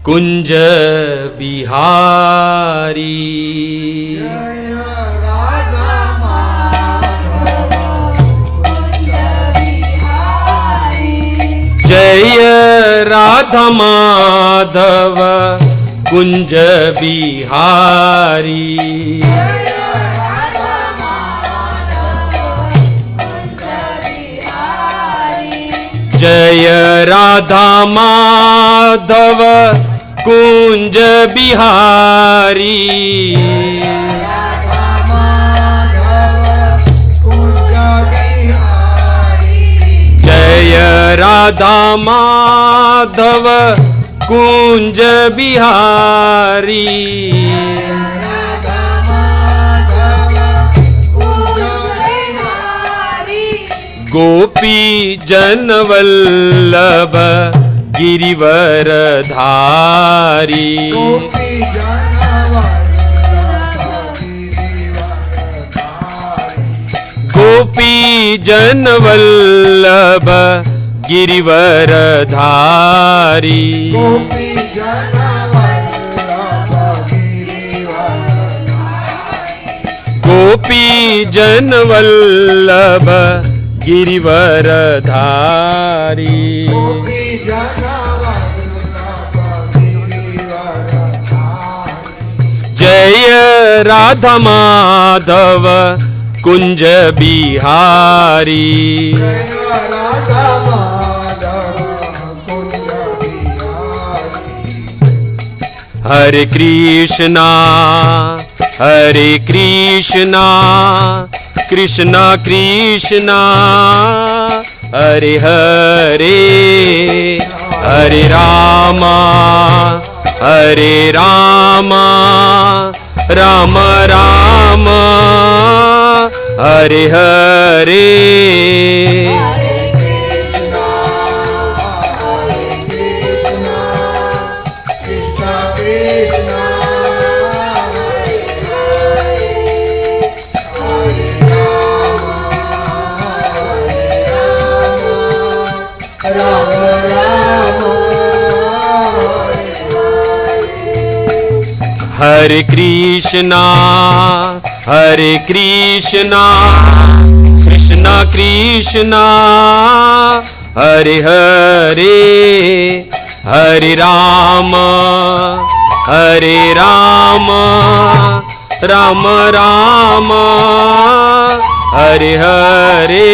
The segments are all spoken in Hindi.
कुंज बिहारी जय राधा माधव कुंज बिहारी जय राधा माधव कुंज बिहारी जय राधा माधव कुंज बिहारी गोपी जनवल्लभ गिरिवर धारी गोपी जनवल्लभ गिरिवर धारी गोपी जनवल्लभ गिरिवर धारी जय राधा माधव कुंज बिहारी हरे कृष्णा कृष्णा कृष्णा हरे हरे हरे रामा राम राम हरे हरे हरे कृष्णा कृष्णा कृष्णा हरे हरे हरे राम राम राम हरे हरे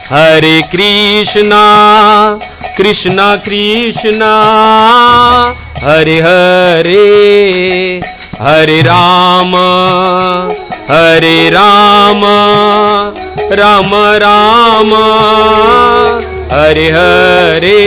हरे कृष्णा कृष्णा कृष्णा हरे हरे हरे राम राम राम हरे हरे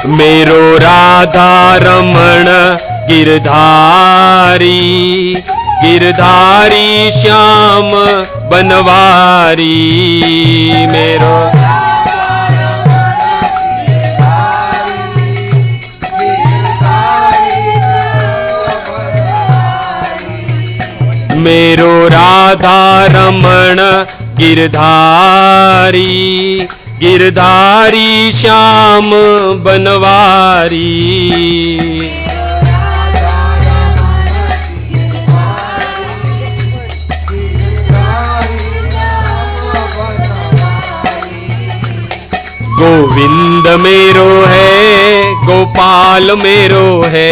मेरो राधा रमण गिरधारी श्याम बनवारी मेरो मेरो राधा रमण गिरधारी श्याम बनवारी गोविंद मेरो है गोपाल मेरो है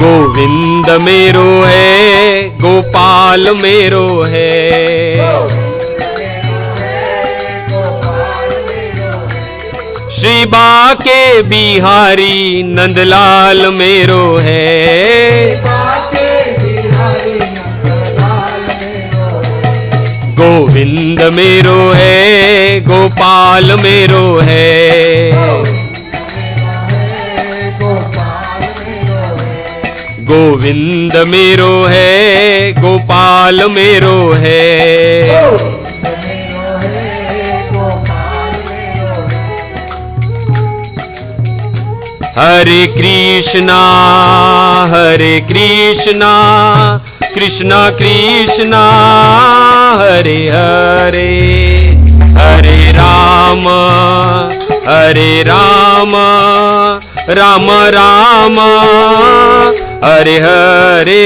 गोविंद मेरो है, गोपाल मेरो है। श्री बाके बिहारी नंदलाल मेरो है। गोविंद मेरो है, गोपाल मेरो है। गोविंद मेरो है, गोपाल मेरो है। हरे कृष्णा हरे कृष्णा, कृष्णा कृष्णा हरे हरे, हरे राम राम राम हरे हरे।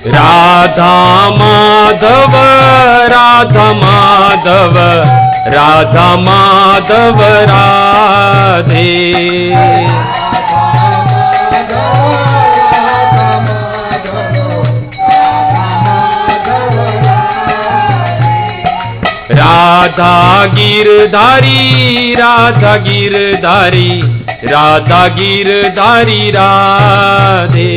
राधा माधव राधा माधव, राधा माधव राधे। राधा गिरधारी राधा गिरधारी, राधा गिरधारी राधे।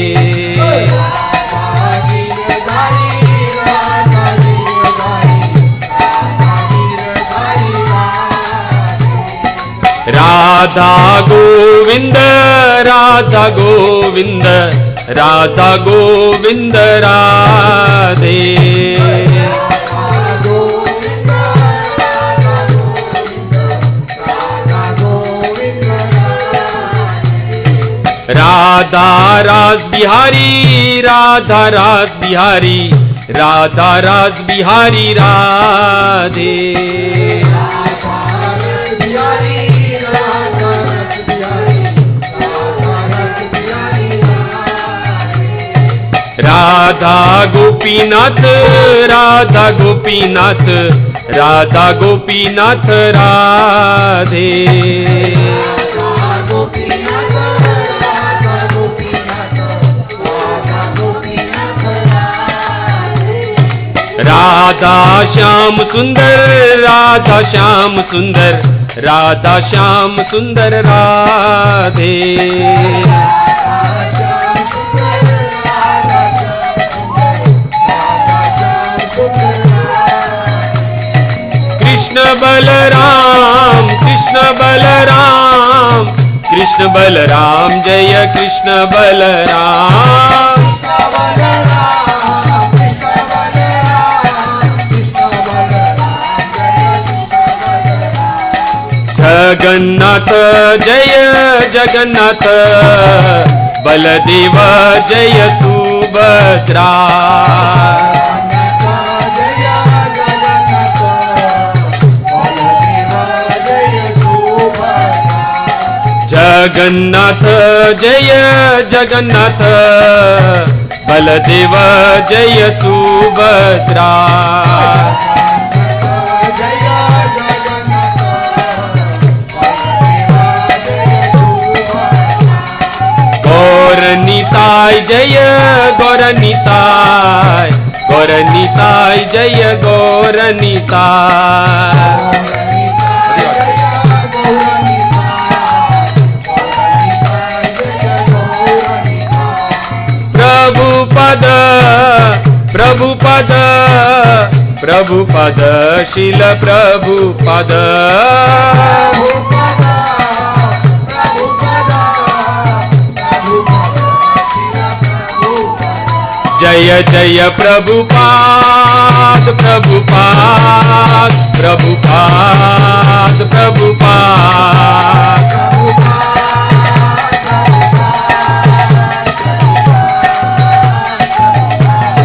राधा गोविंद राधा गोविंद, राधा गोविंद राधे। राधा रास बिहारी राधा रास बिहारी, राधा रास बिहारी राधे। राधा गोपीनाथ राधा गोपीनाथ, राधा गोपीनाथ राधे। राधा श्याम सुंदर राधा श्याम सुंदर, राधा श्याम सुंदर राधे। कृष्ण बलराम कृष्ण बलराम, कृष्ण बलराम जय कृष्ण बलराम। जगन्नाथ जय जगन्नाथ, बलदेव जय सुभद्रा। जगन्नाथ जय जगन्नाथ, बलदेव जय सुभद्रा। गौरनिताय जय गौरनिताय, गौरनिताय जय गौरनिताय। प्रभुपद प्रभुपद प्रभुपद, शील प्रभुपद। जय जय प्रभुपाद प्रभुपाद प्रभुपाद प्रभुपाद।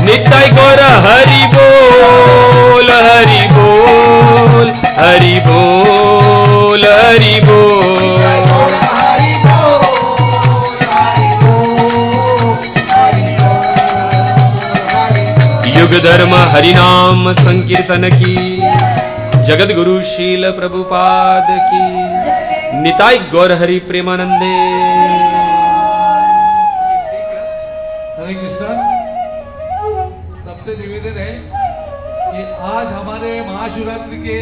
निताय गौर हरि बोल हरि बोल हरि बोल हरि बोल। युग धर्म हरिनाम संकीर्तन की, जगत गुरु शील प्रभुपाद की, निताई गौर हरि प्रेमानंदे। हरे कृष्णा। सबसे निवेदन है कि आज हमारे महाशिवरात्रि के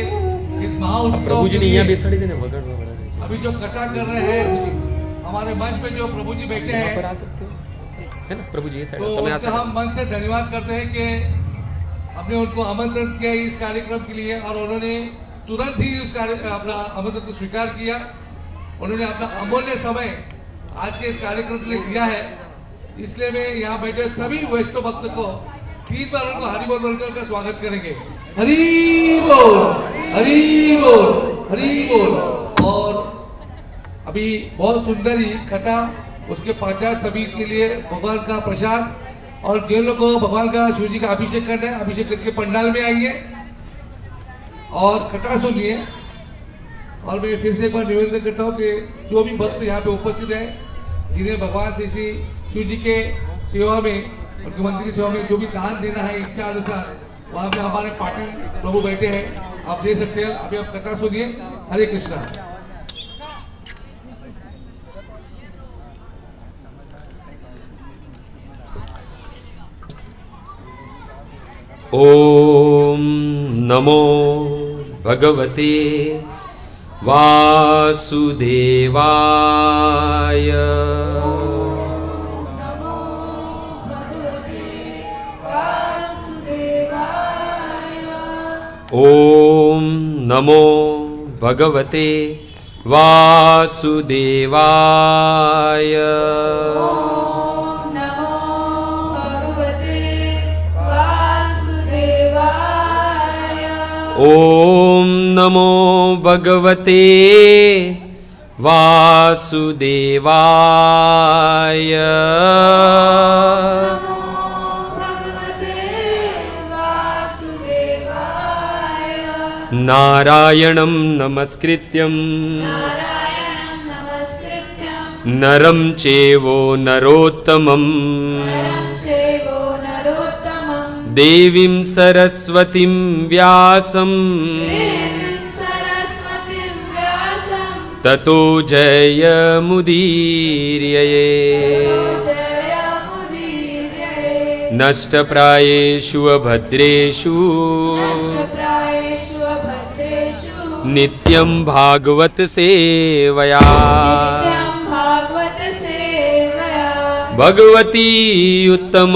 इस महाउत्सव प्रभु जी ने के यहाँ लिए बेसाड़ी देने वगैरह अभी जो कथा कर रहे हैं, हमारे मंच पे जो प्रभु जी बैठे हैं, आ सकते हो, है ना प्रभु जी ये साइड तो तो मैं आ उनका हम मन से धन्यवाद करते हैं कि हमने उनको आमंत्रण किया इस कार्यक्रम के लिए और उन्होंने तुरंत ही अपना आमंत्रण को स्वीकार किया। उन्होंने अपना अमूल्य समय आज के इस कार्यक्रम के लिए दिया है। इसलिए मैं यहाँ बैठे सभी वैष्णव भक्त को 3 बार उनको हरि बोल बोलकर का स्वागत करेंगे। हरि बोल, हरि बोल, हरि बोल। और अभी बहुत सुंदर ही कथा, उसके पाचार सभी के लिए भगवान का प्रसाद, और जिन लोग को भगवान का शिव जी का अभिषेक करना है, अभिषेक करके पंडाल में आइए और कथा सुनिए। और मैं फिर से एक बार निवेदन करता हूँ कि जो भी भक्त यहाँ पे उपस्थित है, जिन्हें भगवान श्री श्री शिव जी के सेवा में, उनके मंदिर की सेवा में जो भी दान देना है इच्छा अनुसार, वहाँ पे हमारे पाटिल प्रभु बैठे हैं, आप दे सकते हैं। अभी आप कथा सुनिए। हरे कृष्णा। ओम नमो भगवते वासुदेवाय। ओम नमो भगवते वासुदेवाय। ओम नमो भगवते वासुदेवाय। नारायणं नमस्कृत्यं नरं चैव नरोत्तमं देवीं सरस्वतीं व्यासं ततो जयमुदीरये। नष्टप्रायेषु अभद्रेषु नित्यं भागवत सेवया। भगवती उत्तम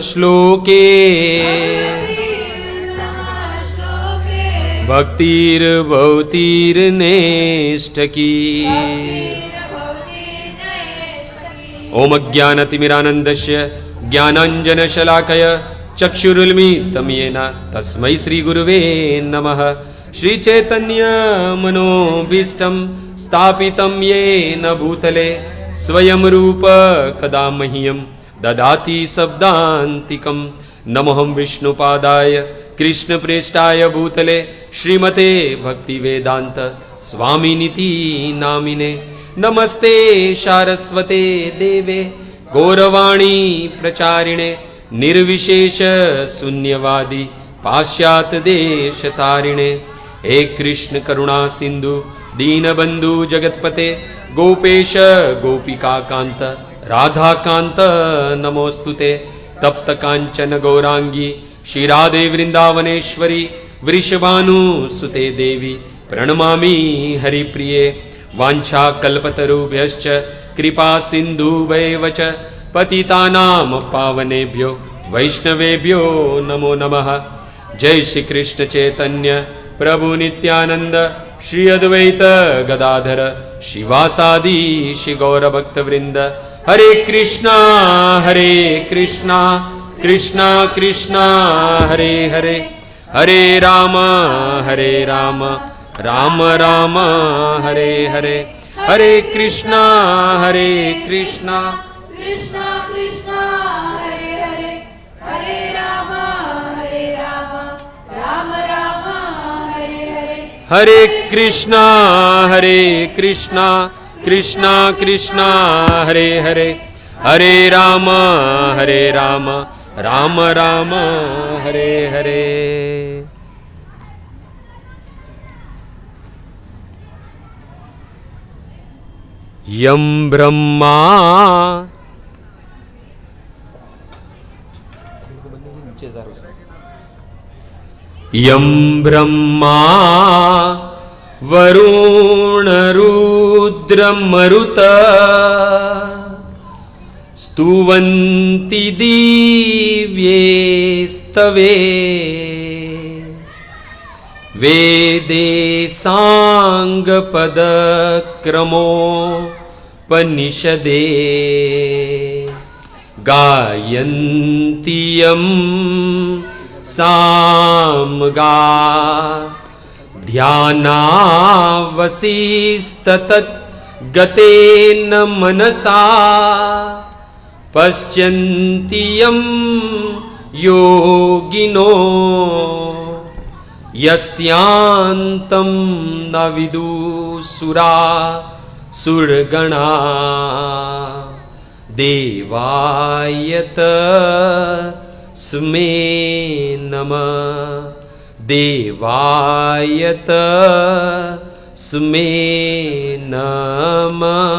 श्लोके भक्तिर्भवतीर्नेष्टकी। ओम अज्ञानतिमिरानन्दस्य ज्ञानाञ्जनशलाकय चक्षुरुन्मीलितं येन तस्मै श्रीगुरुवे नमः। श्रीचैतन्यमनोभीष्टं स्थापितं येन भूतले स्वयं रूप कदा मह्यं ददाति शब्दान्तिकं। नमोऽहं विष्णुपादाय कृष्णप्रेष्ठाय भूतले श्रीमते भक्तिवेदान्त स्वामिनिति नामिने। नमस्ते सारस्वते देवे गौरवाणी प्रचारिणे निर्विशेष शून्यवादी पाश्चात्य देशतारिणे। हे कृष्ण करुणा सिंधु दीनबंधु जगतपते गोपेश गोपिकाकांत राधाकांत नमोस्तुते। तप्त कांचन गौरांगी श्रीराधे वृंदावनेश्वरी वृषभानुसुते देवी प्रणमामि हरिप्रिये। वाञ्छाकल्पतरुभ्यश्च कृपा सिन्धुभ्येव च पतितानां पावनेभ्यो वैष्णवेभ्यो नमो नमः। जय श्री कृष्ण चैतन्य प्रभु नित्यानंद श्री अद्वैत गदाधर शिवासादि श्री गौर भक्त वृंद। हरे कृष्णा कृष्णा कृष्णा हरे हरे, हरे राम राम राम हरे हरे। हरे कृष्णा कृष्णा कृष्णा हरे हरे, हरे राम राम राम हरे हरे। हरे कृष्णा कृष्णा कृष्णा हरे हरे, हरे राम राम राम हरे हरे। यम ब्रह्मा यम ब्रह्मा वरुण रुद्र मरुत स्तुवन्ति दिव्ये स्तवे वेदे सांगपदक्रमोपनिषदे गायन्ति यं सामगा ध्यानावसिस्ततत् गतेन मनसा पश्यन्ति यं योगिनो यस्यान्तं न विदुसुरा सुरगणा देवायत स्मे नमः देवायत स्मे नमः।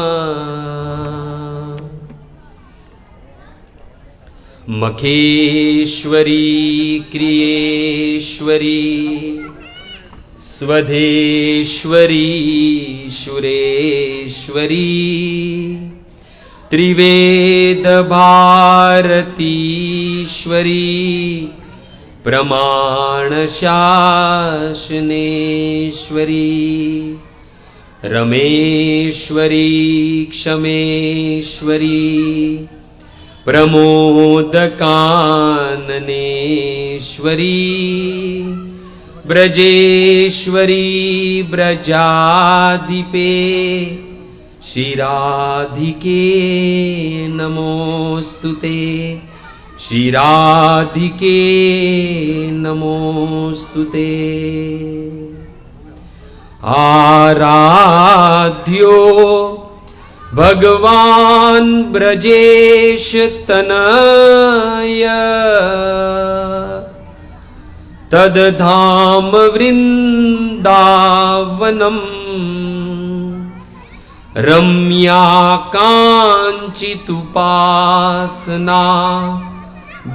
मखेश्वरी क्रियेश्वरी स्वधेश्वरी शुरेश्वरी त्रिवेद भारतीश्वरी प्रमाण शासनेश्वरी रमेश्वरी क्षमेश्वरी प्रमोदकाननेश्वरी ब्रजेश्वरी ब्रजाधिपे श्रीराधिके नमोस्तुते श्रीराधिके नमोस्तुते। आराध्यो भगवान् ब्रजेश तनय तद्धाम वृन्दावनम् रम्या काञ्चितुपासना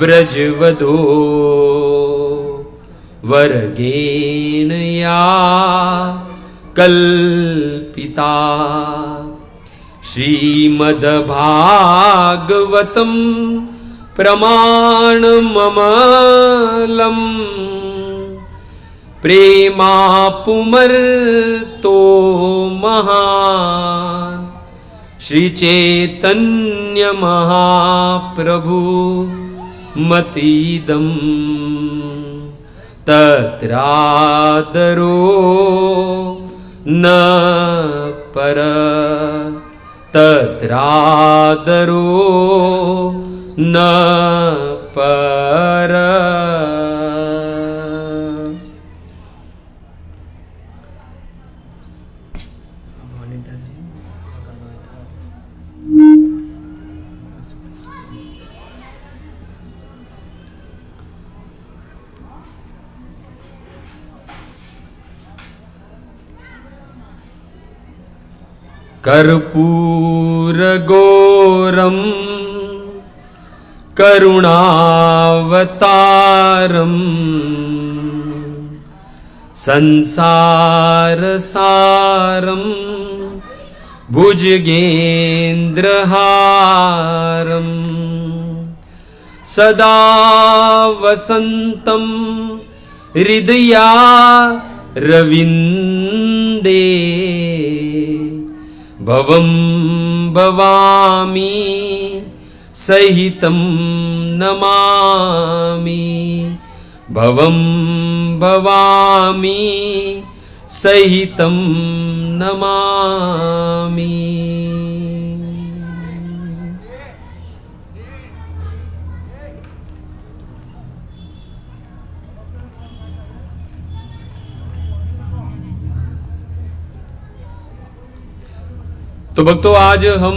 ब्रजवधो वर्गेण या कल्पिता श्रीमद्भागवतं प्रमाणममलम् प्रेमापुमर्तो महान् श्रीचैतन्य महाप्रभु मतीदं तत्रादरो न पर तत्रादरो न पर। कर्पूरगौरं करुणावतारं संसारसारं भुजगेन्द्रहारं सदा वसन्तं हृदया रविन्दे भवं भवामि सहितं नमामि भवं भवामि सहितं नमामि। तो भक्तों, आज हम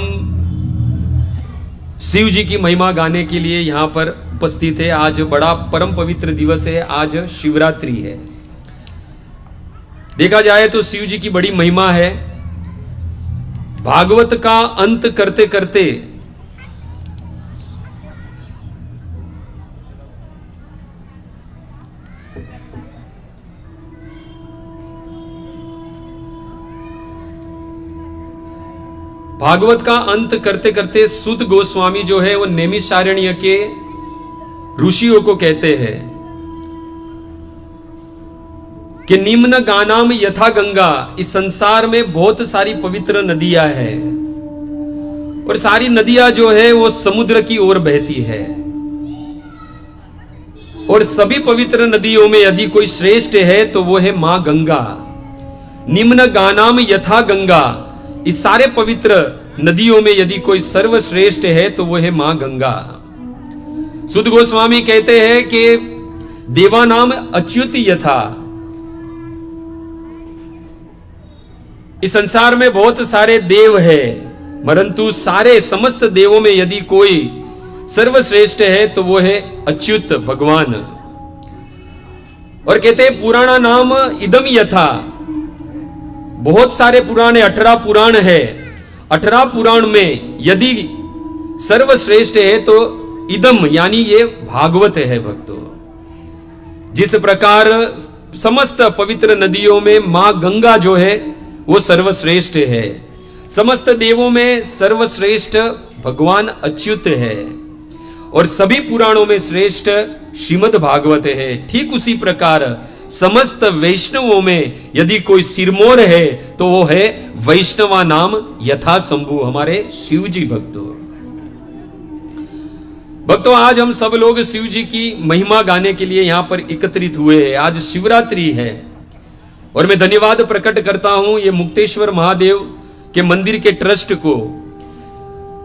शिव जी की महिमा गाने के लिए यहाँ पर उपस्थित है। आज बड़ा परम पवित्र दिवस है, आज शिवरात्रि है। देखा जाए तो शिव जी की बड़ी महिमा है। भागवत का अंत करते करते सुद गोस्वामी जो है वो नैमिषारण्य के ऋषियों को कहते हैं कि निम्न गानाम यथा गंगा, इस संसार में बहुत सारी पवित्र नदियां हैं और सारी नदियां जो है वो समुद्र की ओर बहती है। और सभी पवित्र नदियों में यदि कोई श्रेष्ठ है तो वो है मां गंगा। निम्न गानाम यथा गंगा, इस सारे पवित्र नदियों में यदि कोई सर्वश्रेष्ठ है तो वो है मां गंगा। सुद गोस्वामी कहते हैं कि देवानाम अच्युत यथा, इस संसार में बहुत सारे देव है, परंतु सारे समस्त देवों में यदि कोई सर्वश्रेष्ठ है तो वो है अच्युत भगवान। और कहते हैं पुराणा नाम इदम यथा, बहुत सारे पुराण, 18 पुराण है। 18 पुराण में यदि सर्वश्रेष्ठ है तो इदम यानी ये भागवत है भक्तों। जिस प्रकार समस्त पवित्र नदियों में मां गंगा जो है वो सर्वश्रेष्ठ है, समस्त देवों में सर्वश्रेष्ठ भगवान अच्युत है और सभी पुराणों में श्रेष्ठ श्रीमद् भागवत है। ठीक उसी प्रकार समस्त वैष्णवों में यदि कोई सिरमौर है तो वो है वैष्णवा नाम यथा शंभु, हमारे शिव जी भक्तों आज हम सब लोग शिव जी की महिमा गाने के लिए यहां पर एकत्रित हुए हैं। आज शिवरात्रि है और मैं धन्यवाद प्रकट करता हूं ये मुक्तेश्वर महादेव के मंदिर के ट्रस्ट को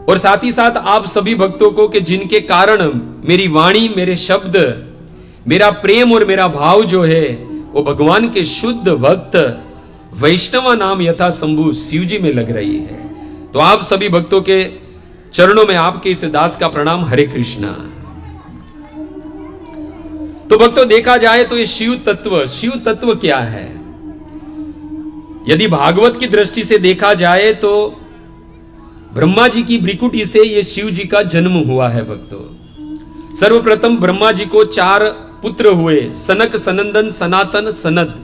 और साथ ही साथ आप सभी भक्तों को कि जिनके कारण मेरी वाणी, मेरे शब्द, मेरा प्रेम और मेरा भाव जो है वो भगवान के शुद्ध भक्त वैष्णवा नाम यथा शंभु शिव जी में लग रही है। तो आप सभी भक्तों के चरणों में आपके इस दास का प्रणाम। हरे कृष्णा। तो भक्तों देखा जाए तो ये शिव तत्व क्या है? यदि भागवत की दृष्टि से देखा जाए तो ब्रह्मा जी की भ्रिकुटी से ये शिव जी का जन्म हुआ है भक्तों। सर्वप्रथम ब्रह्मा जी को 4 पुत्र हुए, सनक, सनंदन, सनातन, सनद।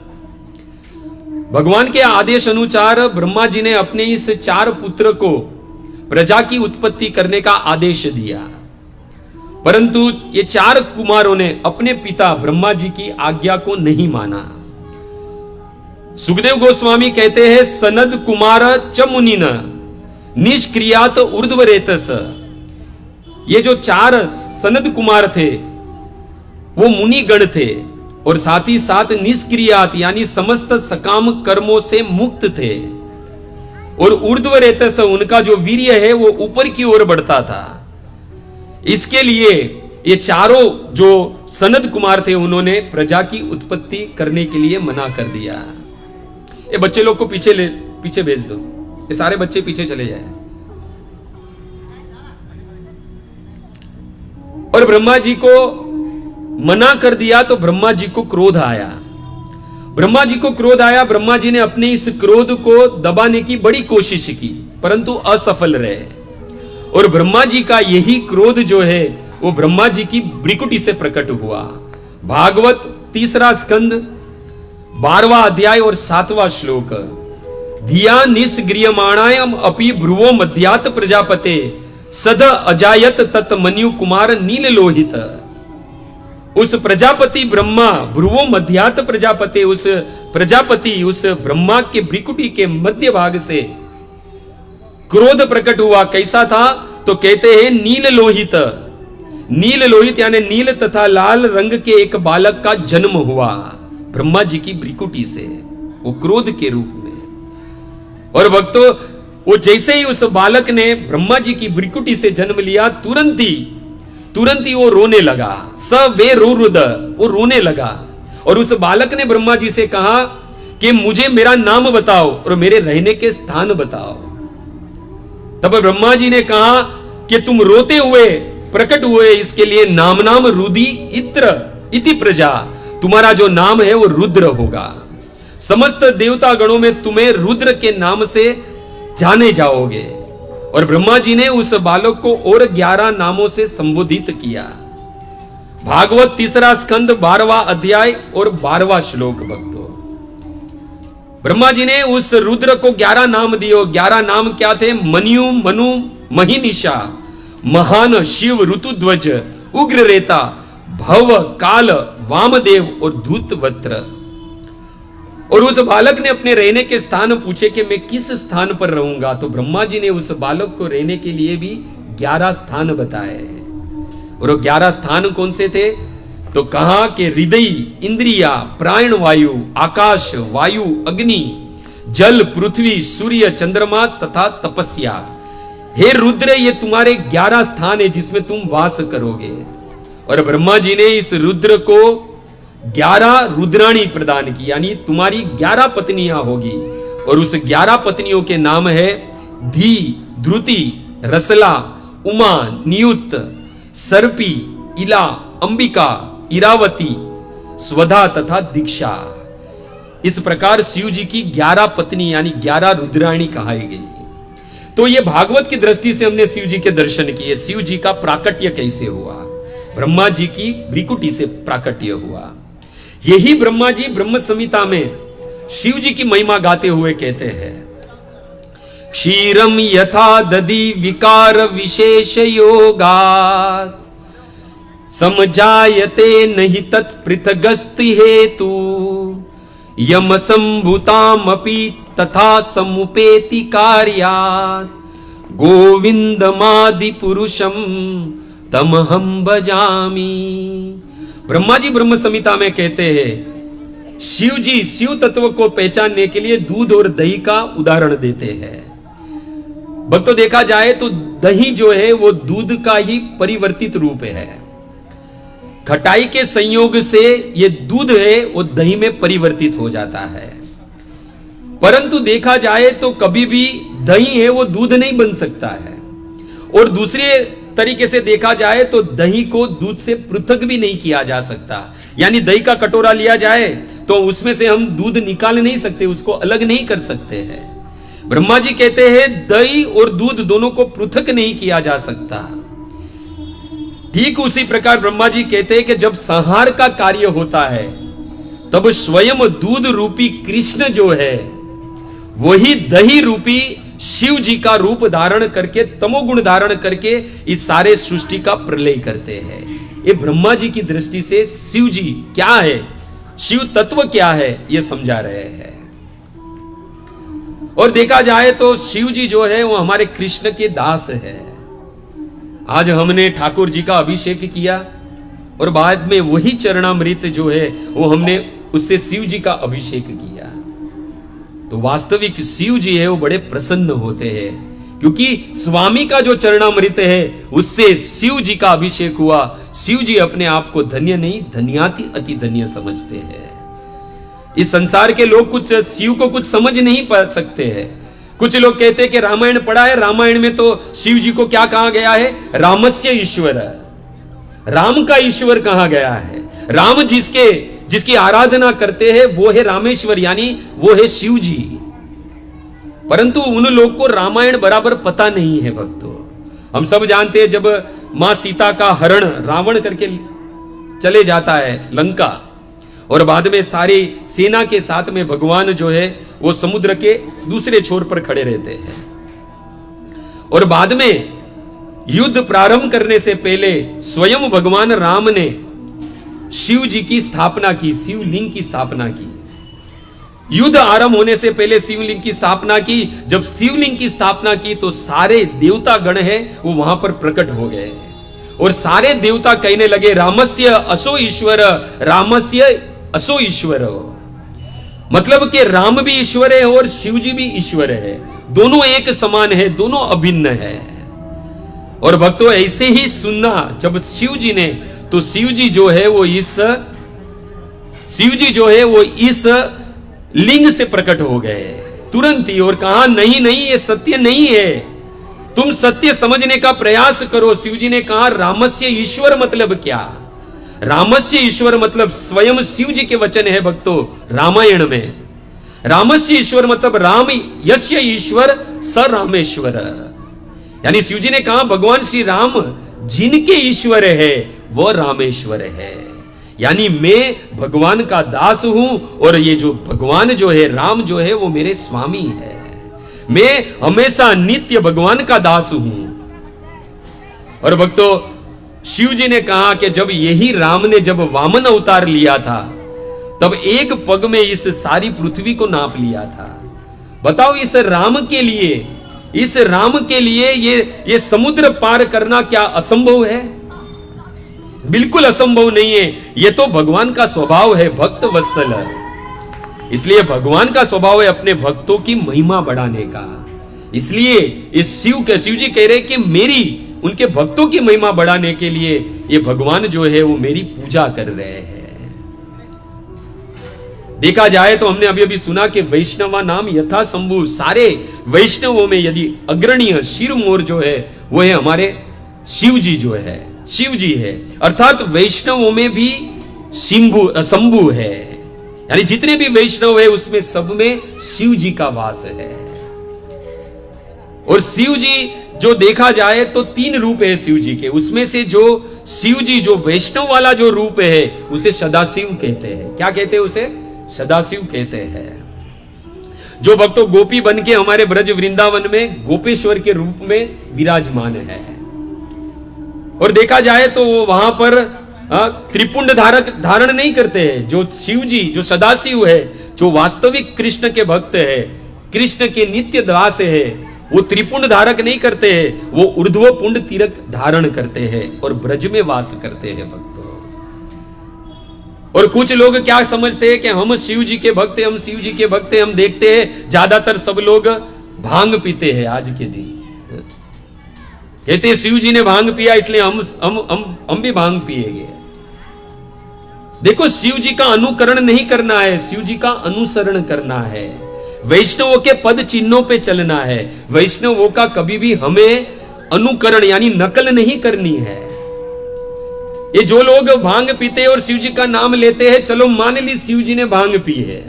भगवान के आदेश अनुसार ब्रह्मा जी ने अपने इस 4 पुत्र को प्रजा की उत्पत्ति करने का आदेश दिया, परंतु ये 4 कुमारों ने अपने पिता ब्रह्मा जी की आज्ञा को नहीं माना। सुखदेव गोस्वामी कहते हैं सनद कुमार च मुनिन निष्क्रियात ऊर्ध्वरेतस। ये जो 4 सनद कुमार थे वो मुनि गण थे और साथ ही साथ निष्क्रियात यानी समस्त सकाम कर्मों से मुक्त थे और ऊर्ध्वरेतस उनका जो वीर्य है वो ऊपर की ओर बढ़ता था। इसके लिए ये चारों जो सनद कुमार थे उन्होंने प्रजा की उत्पत्ति करने के लिए मना कर दिया। ये बच्चे लोग को पीछे भेज दो, ये सारे बच्चे पीछे चले जाए। और ब्रह्मा जी को मना कर दिया तो ब्रह्मा जी को क्रोध आया। ब्रह्मा जी ने अपने इस क्रोध को दबाने की बड़ी कोशिश की परंतु असफल रहे और ब्रह्मा जी का यही क्रोध जो है वो ब्रह्मा जी की भ्रिकुटी से प्रकट हुआ। भागवत 3 स्कंद 12वां अध्याय और 7वां श्लोक। धिया निस्ग्रियमाणायम अपि भ्रुवो मध्यात प्रजापते सद अजायत तत् मन्यु कुमार नील लोहित। उस प्रजापति ब्रह्मा भ्रुवो मध्यात प्रजापति, उस प्रजापति उस ब्रह्मा के भ्रिकुटी के मध्य भाग से क्रोध प्रकट हुआ। कैसा था तो कहते हैं नील लोहित यानी नील तथा लाल रंग के एक बालक का जन्म हुआ ब्रह्मा जी की भ्रिकुटी से, वो क्रोध के रूप में। और भक्तों वो जैसे ही उस बालक ने ब्रह्मा जी की भ्रिकुटी से जन्म लिया तुरंत ही वो रोने लगा। स वे रुद, वो रोने लगा और उस बालक ने ब्रह्मा जी से कहा कि मुझे मेरा नाम बताओ और मेरे रहने के स्थान बताओ। तब ब्रह्मा जी ने कहा कि तुम रोते हुए प्रकट हुए, इसके लिए नाम नाम रुदि इत्र इति प्रजा, तुम्हारा जो नाम है वो रुद्र होगा। समस्त देवता गणों में तुम्हें रुद्र के नाम से जाने जाओगे। और ब्रह्मा जी ने उस बालक को और 11 नामों से संबोधित किया। भागवत 3 स्कंद 12वां अध्याय और 12वां श्लोक। भक्तों, ब्रह्मा जी ने उस रुद्र को 11 नाम दिए। 11 नाम क्या थे? मनु, मनु, महिनिशा, महान, शिव, ऋतुध्वज, उग्र रेता, भव, काल, वामदेव और धूतवत्र। और उस बालक ने अपने रहने के स्थान पूछे कि मैं किस स्थान पर रहूंगा, तो ब्रह्मा जी ने उस बालक को रहने के लिए भी 11 स्थान बताए। और वो 11 स्थान कौन से थे? तो कहा कि हृदय, इंद्रिया, प्राण वायु, आकाश, वायु, अग्नि, जल, पृथ्वी, सूर्य, चंद्रमा तथा तपस्या। हे रुद्र, ये तुम्हारे 11 स्थान है जिसमें तुम वास करोगे। और ब्रह्मा जी ने इस रुद्र को 11 रुद्राणी प्रदान की, यानी तुम्हारी 11 पत्नियां होगी। और उस 11 पत्नियों के नाम है धी, ध्रुति, रसला, उमा, नियुत, सर्पी, इला, अंबिका, इरावती, स्वधा तथा दीक्षा। इस प्रकार शिव जी की 11 पत्नी यानी 11 रुद्राणी कहाई गई। तो ये भागवत की दृष्टि से हमने शिव जी के दर्शन किए। शिव जी का प्राकट्य कैसे हुआ? ब्रह्मा जी की भ्रिकुटी से प्राकट्य हुआ। यही ब्रह्मा जी ब्रह्म संहिता में शिव जी की महिमा गाते हुए कहते हैं, क्षीरम यथा दधि विकार विशेष योगा समजायते नहीं तत्पृथगस्ति हेतु यम संभुतामपि तथा समुपेति कार्यात् गोविंदमादि पुरुषम तमहम भजामि। ब्रह्मा जी ब्रह्म संहिता में कहते हैं, शिव जी शिव तत्व को पहचानने के लिए दूध और दही का उदाहरण देते हैं। भक्तों, देखा जाए तो दही जो है वो दूध का ही परिवर्तित रूप है। खटाई के संयोग से ये दूध है वो दही में परिवर्तित हो जाता है। परंतु देखा जाए तो कभी भी दही है वो दूध नहीं बन सकता है। और दूसरे तरीके से देखा जाए तो दही को दूध से पृथक भी नहीं किया जा सकता। यानी दही का कटोरा लिया जाए तो उसमें से हम दूध निकाल नहीं सकते, उसको अलग नहीं कर सकते हैं। ब्रह्मा जी कहते हैं दही और दूध दोनों को पृथक नहीं किया जा सकता। ठीक उसी प्रकार ब्रह्मा जी कहते हैं कि जब संहार का कार्य होता है तब स्वयं दूध रूपी कृष्ण जो है वही दही रूपी शिव जी का रूप धारण करके, तमोगुण धारण करके इस सारे सृष्टि का प्रलय करते हैं। ये ब्रह्मा जी की दृष्टि से शिव जी क्या है, शिव तत्व क्या है, ये समझा रहे हैं। और देखा जाए तो शिव जी जो है वो हमारे कृष्ण के दास है। आज हमने ठाकुर जी का अभिषेक किया और बाद में वही चरणामृत जो है वो हमने उससे शिव जी का अभिषेक किया। तो वास्तविक शिव जी है वो बड़े प्रसन्न होते हैं, क्योंकि स्वामी का जो चरणामृत है उससे शिव जी का अभिषेक हुआ। शिव जी अपने आप को धन्य नहीं, धन्याति अति धन्य समझते हैं। इस संसार के लोग कुछ शिव को कुछ समझ नहीं पा सकते हैं। कुछ लोग कहते हैं कि रामायण पढ़ा है, रामायण में तो शिव जी को क्या कहा गया है? रामस्य ईश्वर, राम का ईश्वर कहा गया है। राम जिसकी आराधना करते हैं वो है रामेश्वर, यानी वो है शिव जी। परंतु उन लोग को रामायण बराबर पता नहीं है। भक्तों, हम सब जानते हैं जब मां सीता का हरण रावण करके चले जाता है लंका, और बाद में सारी सेना के साथ में भगवान जो है वो समुद्र के दूसरे छोर पर खड़े रहते हैं। और बाद में युद्ध प्रारंभ करने से पहले स्वयं भगवान राम ने शिव जी की स्थापना की, शिवलिंग की स्थापना की। युद्ध आरंभ होने से पहले शिवलिंग की स्थापना की। जब शिवलिंग की स्थापना की तो सारे देवता गण है वो वहां पर प्रकट हो गए और सारे देवता कहने लगे रामस्य असो ईश्वर, रामस्य असो ईश्वर। मतलब कि राम भी ईश्वर है और शिव जी भी ईश्वर है, दोनों एक समान है, दोनों अभिन्न है। और भक्तों ऐसे ही सुनना जब शिव जी ने, तो शिव जी जो है वो इस लिंग से प्रकट हो गए तुरंत ही, और कहा नहीं नहीं ये सत्य नहीं है। तुम सत्य समझने का प्रयास करो। शिव जी ने कहा रामस्य ईश्वर मतलब क्या? रामस्य ईश्वर मतलब स्वयं शिव जी के वचन है भक्तों रामायण में। रामस्य ईश्वर मतलब राम यस्य ईश्वर स रामेश्वर, यानी शिव जी ने कहा भगवान श्री राम जिनके ईश्वर है वो रामेश्वर है, यानी मैं भगवान का दास हूं और ये जो भगवान जो है राम जो है वो मेरे स्वामी है। मैं हमेशा नित्य भगवान का दास हूं। और भक्तों शिव जी ने कहा कि जब यही राम ने जब वामन अवतार लिया था तब एक पग में इस सारी पृथ्वी को नाप लिया था। बताओ इस राम के लिए ये समुद्र पार करना क्या असंभव है? बिल्कुल असंभव नहीं है। ये तो भगवान का स्वभाव है भक्त वत्सल। इसलिए भगवान का स्वभाव है अपने भक्तों की महिमा बढ़ाने का। इसलिए इस शिव जी कह रहे कि मेरी उनके भक्तों की महिमा बढ़ाने के लिए ये भगवान जो है वो मेरी पूजा कर रहे हैं। देखा जाए तो हमने अभी अभी सुना कि वैष्णवा नाम यथा शंभु, सारे वैष्णवों में यदि अग्रणीय शिरमोर जो है वो है हमारे शिव जी जो है, शिव जी है। अर्थात वैष्णवों में भी शंभु है, यानी जितने भी वैष्णव है उसमें सब में शिव जी का वास है। और शिव जी जो देखा जाए तो 3 रूप है शिव जी के, उसमें से जो शिव जी जो वैष्णव वाला जो रूप है उसे सदाशिव कहते हैं। क्या कहते हैं उसे? सदाशिव कहते हैं। जो भक्तों गोपी बन के हमारे ब्रज वृंदावन में गोपेश्वर के रूप में विराजमान है। और देखा जाए तो वो वहां पर त्रिपुंड धारण नहीं करते हैं। जो शिव जी जो सदाशिव है, जो वास्तविक कृष्ण के भक्त है, कृष्ण के नित्य दास है, वो त्रिपुंड धारक नहीं करते हैं, वो ऊर्ध्व पुंड तिलक धारण करते हैं और ब्रज में वास करते हैं भक्तों। और कुछ लोग क्या समझते हैं कि हम शिव जी के भक्त हैं, हम शिव जी के भक्त हैं। हम देखते हैं ज्यादातर सब लोग भांग पीते हैं आज के दिन। कहते हैं शिव जी ने भांग पिया इसलिए हम भी भांग पिएंगे। देखो शिव जी का अनुकरण नहीं करना है, शिव जी का अनुसरण करना है। वैष्णवों के पद चिन्हों पे चलना है। वैष्णवों का कभी भी हमें अनुकरण यानी नकल नहीं करनी है। ये जो लोग भांग पीते हैं और शिव जी का नाम लेते हैं, चलो मान ली शिव जी ने भांग पी है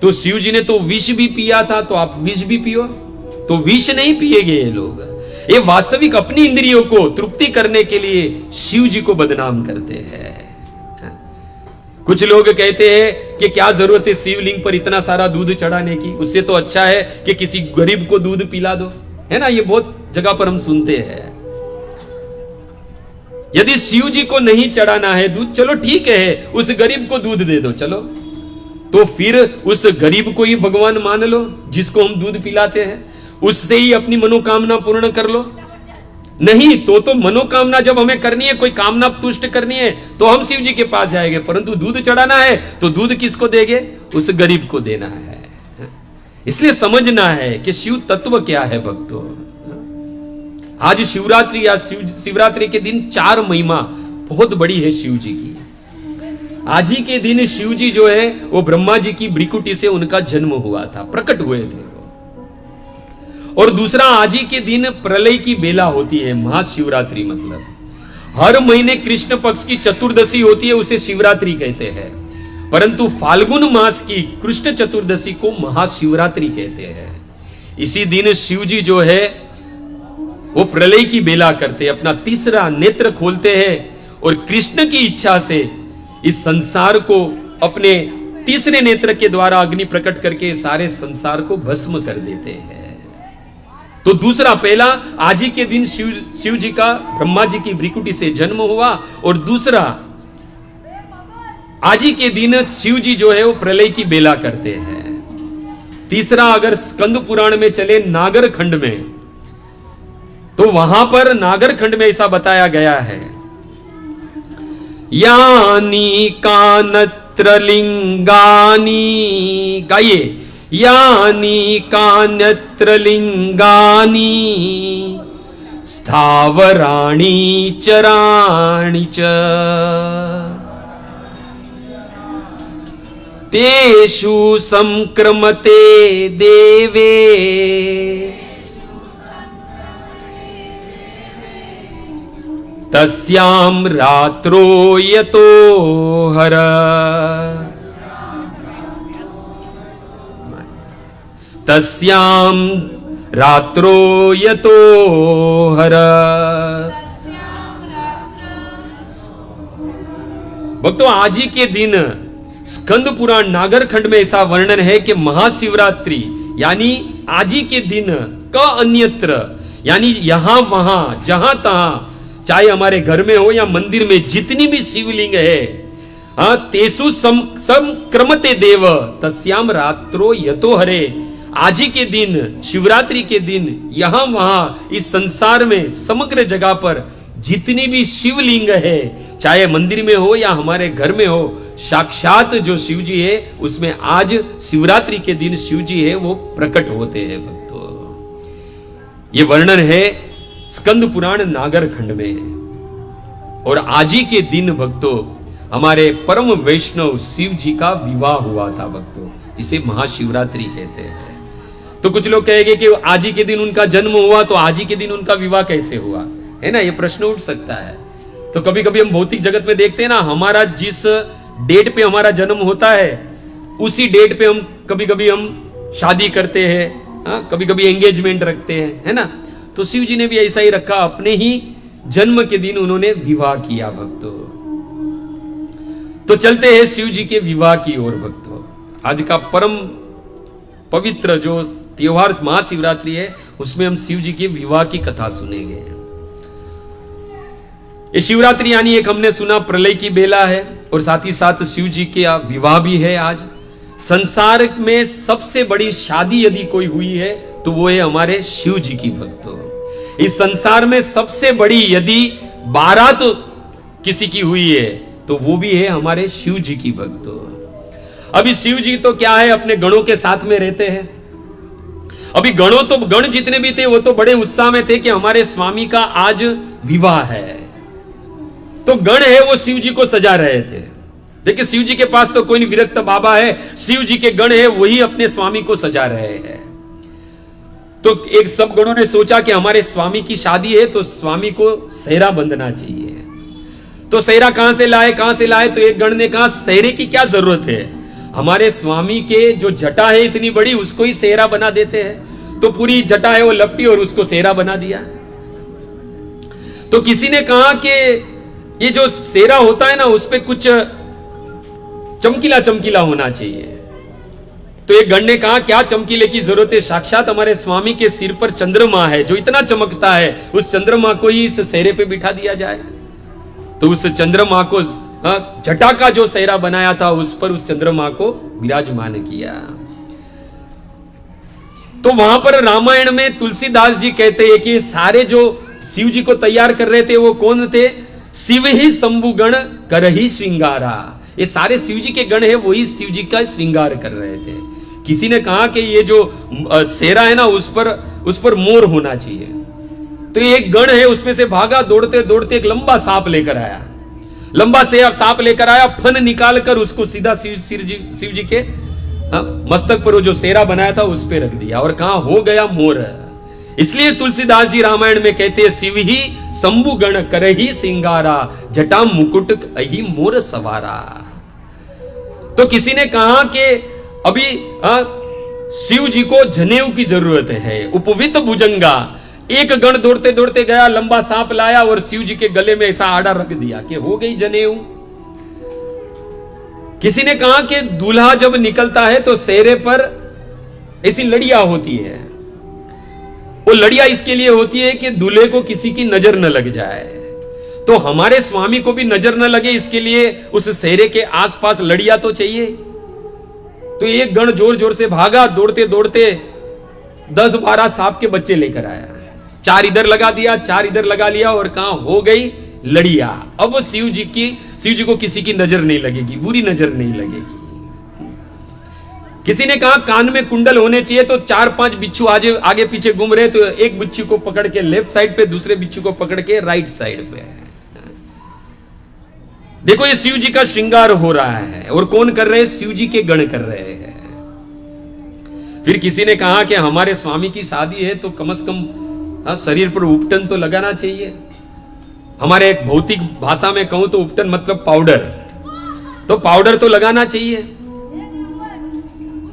तो शिव जी ने तो विष भी पिया था, तो आप विष भी पियो, तो विष नहीं पिएगे ये लोग। ये वास्तविक अपनी इंद्रियों को तृप्ति करने के लिए शिव जी को बदनाम करते हैं। कुछ लोग कहते हैं कि क्या जरूरत है शिवलिंग पर इतना सारा दूध चढ़ाने की, उससे तो अच्छा है कि किसी गरीब को दूध पिला दो, है ना। ये बहुत जगह पर हम सुनते हैं। यदि शिव जी को नहीं चढ़ाना है दूध, चलो ठीक है, उस गरीब को दूध दे दो, चलो तो फिर उस गरीब को ही भगवान मान लो जिसको हम दूध पिलाते हैं, उससे ही अपनी मनोकामना पूर्ण कर लो। नहीं तो मनोकामना जब हमें करनी है, कोई कामना पुष्ट करनी है तो हम शिव जी के पास जाएंगे, परंतु दूध चढ़ाना है तो दूध किसको देंगे? उस गरीब को देना है। इसलिए समझना है कि शिव तत्व क्या है भक्तों। आज शिवरात्रि या शिवरात्रि के दिन 4 महिमा बहुत बड़ी है शिव जी की। आज ही के दिन शिव जी जो है वो ब्रह्मा जी की भ्रिकुटी से उनका जन्म हुआ था, प्रकट हुए थे वो। और दूसरा आज ही के दिन प्रलय की बेला होती है, महाशिवरात्रि मतलब हर महीने कृष्ण पक्ष की चतुर्दशी होती है, उसे शिवरात्रि कहते हैं। परंतु फाल्गुन मास की कृष्ण चतुर्दशी को महाशिवरात्रि कहते हैं। इसी दिन शिव जी जो है वो प्रलय की बेला करते हैं, अपना तीसरा नेत्र खोलते हैं और कृष्ण की इच्छा से इस संसार को अपने तीसरे नेत्र के द्वारा अग्नि प्रकट करके सारे संसार को भस्म कर देते हैं। तो दूसरा, पहला आज ही के दिन शिव जी का ब्रह्मा जी की भ्रिकुटी से जन्म हुआ, और दूसरा आज ही के दिन शिव जी जो है वो प्रलय की बेला करते हैं। तीसरा, अगर स्कंद पुराण में चले नागर खंड में, तो वहां पर नागर खंड में ऐसा बताया गया है, यानी कानत्र लिंगानी, गाइए, यानी कान्यत्र लिंगानी स्थावराणि चराणि च तेषु संक्रमते देवे तस्याम रात्रो यतो हर, तस्याम रात्रो यतो हर। भक्तों, आज ही के दिन स्कंद पुराण नागर खंड में ऐसा वर्णन है कि महाशिवरात्रि यानी आज ही के दिन का अन्यत्र, यानी यहां वहां जहां तहां, चाहे हमारे घर में हो या मंदिर में, जितनी भी शिवलिंग है, तेसु संक्रमते देव तस्याम रात्रो यतो हरे। आज ही के दिन, शिवरात्रि के दिन, यहां वहां इस संसार में समग्र जगह पर जितनी भी शिवलिंग है, चाहे मंदिर में हो या हमारे घर में हो, साक्षात जो शिव जी है उसमें आज शिवरात्रि के दिन शिव जी है वो प्रकट होते हैं भक्तों। ये वर्णन है स्कंद पुराण नागर खंड में। और आज ही के दिन भक्तों हमारे परम वैष्णव शिव जी का विवाह हुआ था भक्तों, जिसे महाशिवरात्रि कहते हैं। तो कुछ लोग कहेंगे कि आज ही के दिन उनका जन्म हुआ, तो आज ही के दिन उनका विवाह कैसे हुआ, है ना, ये प्रश्न उठ सकता है। तो कभी कभी हम भौतिक जगत में देखते हैं ना, हमारा जिस डेट पे हमारा जन्म होता है उसी डेट पे हम कभी कभी हम शादी करते हैं, कभी कभी एंगेजमेंट रखते हैं, है ना। तो शिव जी ने भी ऐसा ही रखा, अपने ही जन्म के दिन उन्होंने विवाह किया भक्तों। तो चलते हैं शिव जी के विवाह की ओर भक्तों। आज का परम पवित्र जो त्योहार महाशिवरात्रि है उसमें हम शिव जी के विवाह की कथा सुनेंगे। ये शिवरात्रि यानी एक हमने सुना प्रलय की बेला है, और साथ ही साथ शिव जी के विवाह भी है आज। संसार में सबसे बड़ी शादी यदि कोई हुई है तो वो है हमारे शिव जी की भक्तों। इस संसार में सबसे बड़ी यदि बारात किसी की हुई है तो वो भी है हमारे शिव जी की भक्तों। अभी शिव जी तो क्या है, अपने गणों के साथ में रहते हैं। अभी गण जितने भी थे वो तो बड़े उत्साह में थे कि हमारे स्वामी का आज विवाह है। तो गण है वो शिव जी को सजा रहे थे। देखिए, शिव जी के पास तो कोई नहीं, विरक्त बाबा है, शिव जी के गण है वही अपने स्वामी को सजा रहे हैं। तो एक सब गणों ने सोचा कि हमारे स्वामी की शादी है तो स्वामी को सेहरा बंधना चाहिए। तो सेहरा कहां से लाए, तो एक गण ने कहा सेहरे की क्या जरूरत है, हमारे स्वामी के जो जटा है इतनी बड़ी, उसको ही सेहरा बना देते हैं। तो पूरी जटा है वो लपटी और उसको सेहरा बना दिया। तो किसी ने कहा कि ये जो सेहरा होता है ना उस पे कुछ चमकीला चमकीला होना चाहिए। तो एक गण ने कहा क्या चमकीले की जरूरत है, साक्षात हमारे स्वामी के सिर पर चंद्रमा है जो इतना चमकता है, उस चंद्रमा को ही इस सेहरे पे बिठा दिया जाए। तो उस चंद्रमा को, जटा का जो सेहरा बनाया था उस पर उस चंद्रमा को विराजमान किया। तो वहां पर रामायण में तुलसीदास जी कहते हैं कि सारे जो शिव जी को तैयार कर रहे थे वो कौन थे, शिव ही शंभु गण कर ही श्रृंगारा। ये सारे शिव जी के गण है वही शिव जी का श्रृंगार कर रहे थे। किसी ने कहा कि ये जो सेहरा है ना उस पर मोर होना चाहिए। तो एक गण है उसमें से भागा, दौड़ते दौड़ते एक लंबा सांप लेकर आया। लंबा से सांप लेकर आया, फन निकाल कर उसको सीधा शिव जी के मस्तक पर वो जो सेहरा बनाया था उस पे रख दिया और कहा हो गया मोर। इसलिए तुलसीदास जी रामायण में कहते हैं शिव ही शंभु गण करहि सिंगारा, जटा मुकुट अहि मोर सवारा। तो किसी ने कहा कि अभी शिव जी को जनेऊ की जरूरत है, उपवित भुजंगा। एक गण दौड़ते दौड़ते गया, लंबा सांप लाया और शिव जी के गले में ऐसा आड़ा रख दिया कि हो गई जनेऊ। किसी ने कहा कि दूल्हा जब निकलता है तो सेहरे पर ऐसी लड़ियां होती है। वो लड़ियां इसके लिए होती है कि दूल्हे को किसी की नजर न लग जाए। तो हमारे स्वामी को भी नजर न लगे इसके लिए उस सेहरे के आसपास लड़ियां तो चाहिए। तो एक गण जोर जोर से भागा, दौड़ते दौड़ते 10-12 सांप के बच्चे लेकर आया। 4 इधर लगा दिया, 4 इधर लगा लिया और कहा हो गई लड़िया। अब शिव जी को किसी की नजर नहीं लगेगी, बुरी नजर नहीं लगेगी। किसी ने कहा कान में कुंडल होने चाहिए। तो 4-5 बिच्छू आगे पीछे घूम रहे, तो एक बिच्छू को पकड़ के लेफ्ट साइड पे, दूसरे बिच्छू को पकड़ के राइट साइड पे। देखो ये शिव जी का श्रृंगार हो रहा है और कौन कर रहे हैं, शिव जी के गण कर रहे हैं। फिर किसी ने कहा कि हमारे स्वामी की शादी है तो कम से कम शरीर पर उपटन तो लगाना चाहिए। हमारे एक भौतिक भाषा में कहूं तो उपटन मतलब पाउडर, तो पाउडर तो लगाना चाहिए।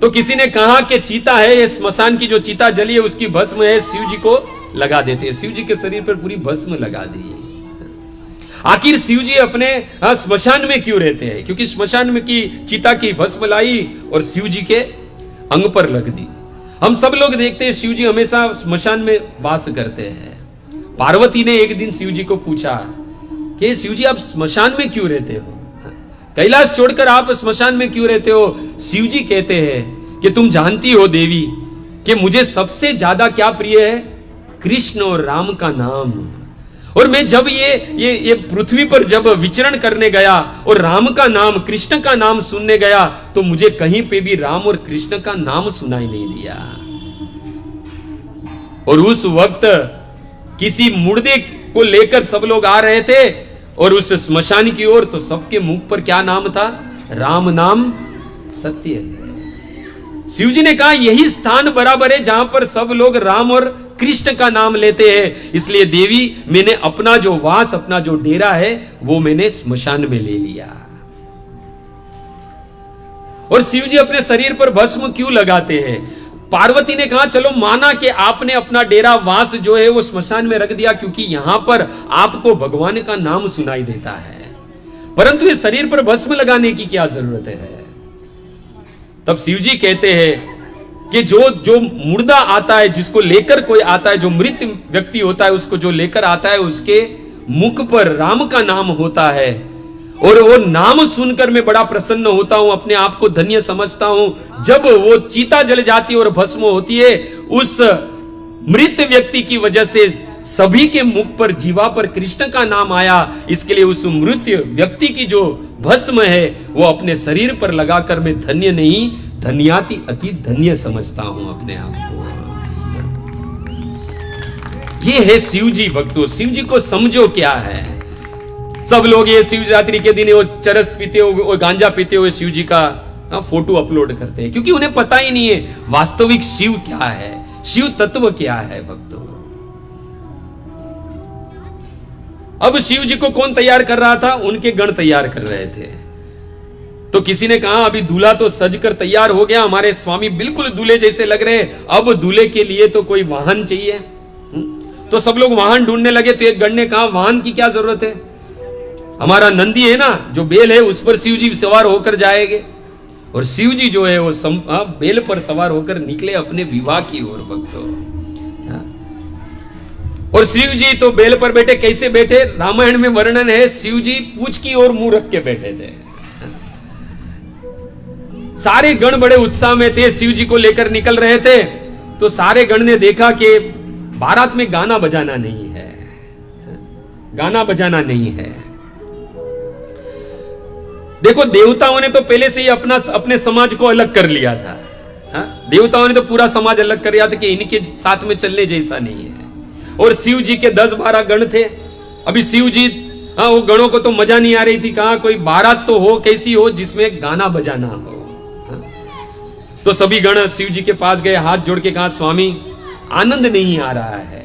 तो किसी ने कहा कि चीता है, ये स्मशान की जो चीता जली है उसकी भस्म है, शिव जी को लगा देते हैं। शिव जी के शरीर पर पूरी भस्म लगा दी। आखिर शिव जी अपने स्मशान में क्यों रहते हैं? क्योंकि स्मशान में की चीता की भस्म लाई और शिव जी के अंग पर लग दी। हम सब लोग देखते हैं शिव जी हमेशा स्मशान में वास करते हैं। पार्वती ने एक दिन शिव जी को पूछा कि शिव जी आप स्मशान में क्यों रहते हो, कैलाश छोड़कर आप स्मशान में क्यों रहते हो? शिव जी कहते हैं कि तुम जानती हो देवी कि मुझे सबसे ज्यादा क्या प्रिय है? कृष्ण और राम का नाम। और मैं जब ये पृथ्वी पर जब विचरण करने गया और राम का नाम, कृष्ण का नाम सुनने गया तो मुझे कहीं पे भी राम और कृष्ण का नाम सुनाई नहीं दिया। और उस वक्त किसी मुर्दे को लेकर सब लोग आ रहे थे और उस स्मशान की ओर, तो सबके मुख पर क्या नाम था? राम नाम सत्य है। शिव जी ने कहा यही स्थान बराबर है जहां पर सब लोग राम और कृष्ण का नाम लेते हैं। इसलिए देवी मैंने अपना जो वास, अपना जो डेरा है वो मैंने स्मशान में ले लिया। और शिव जी अपने शरीर पर भस्म क्यों लगाते हैं? पार्वती ने कहा चलो माना कि आपने अपना डेरा वास जो है वो स्मशान में रख दिया क्योंकि यहां पर आपको भगवान का नाम सुनाई देता है, परंतु इस शरीर पर भस्म लगाने की क्या जरूरत है? तब शिव जी कहते हैं कि जो मुर्दा आता है, जिसको लेकर कोई आता है, जो मृत व्यक्ति होता है उसको जो लेकर आता है, उसके मुख पर राम का नाम होता है और वो नाम सुनकर मैं बड़ा प्रसन्न होता हूं, अपने आप को धन्य समझता हूं। जब वो चीता जल जाती है और भस्म होती है, उस मृत व्यक्ति की वजह से सभी के मुख पर, जीवा पर कृष्ण का नाम आया। इसके लिए उस मृत व्यक्ति की जो भस्म है वो अपने शरीर पर लगाकर मैं धन्य नहीं, धन्याति अति धन्य समझता हूं अपने आप को। ये है शिव जी भक्तों। शिव जी को समझो क्या है। सब लोग ये शिवरात्रि के दिन वो चरस पीते हुए, गांजा पीते हुए शिव जी का फोटो अपलोड करते हैं, क्योंकि उन्हें पता ही नहीं है वास्तविक शिव क्या है, शिव तत्व क्या है भक्तों। अब शिव जी को कौन तैयार कर रहा था? उनके गण तैयार कर रहे थे। तो किसी ने कहा अभी दूल्हा तो सजकर तैयार हो गया, हमारे स्वामी बिल्कुल दूल्हे जैसे लग रहे, अब दूल्हे के लिए तो कोई वाहन चाहिए। तो सब लोग वाहन ढूंढने लगे। तो एक गण ने कहा वाहन की क्या जरूरत है, हमारा नंदी है ना, जो बेल है उस पर शिव जी सवार होकर जाएंगे। और शिव जी जो है वो बेल पर सवार होकर निकले अपने विवाह की ओर भक्तों। और शिव जी तो बेल पर बैठे, कैसे बैठे? रामायण में वर्णन है, शिव जी पूंछ की ओर मुंह रख के बैठे थे। सारे गण बड़े उत्साह में थे, शिव जी को लेकर निकल रहे थे। तो सारे गण ने देखा कि बारात में गाना बजाना नहीं है, गाना बजाना नहीं है। देखो देवताओं ने तो पहले से ही अपने समाज को अलग कर लिया था। देवताओं ने तो पूरा समाज अलग कर लिया था कि इनके साथ में चलने जैसा नहीं है। और शिव जी के 10-12 गण थे। अभी शिव जी वो गणों को तो मजा नहीं आ रही थी, कहा कोई बारात तो हो, कैसी हो जिसमें गाना बजाना हो। तो सभी गण शिव जी के पास गए, हाथ जोड़ के कहा स्वामी आनंद नहीं आ रहा है,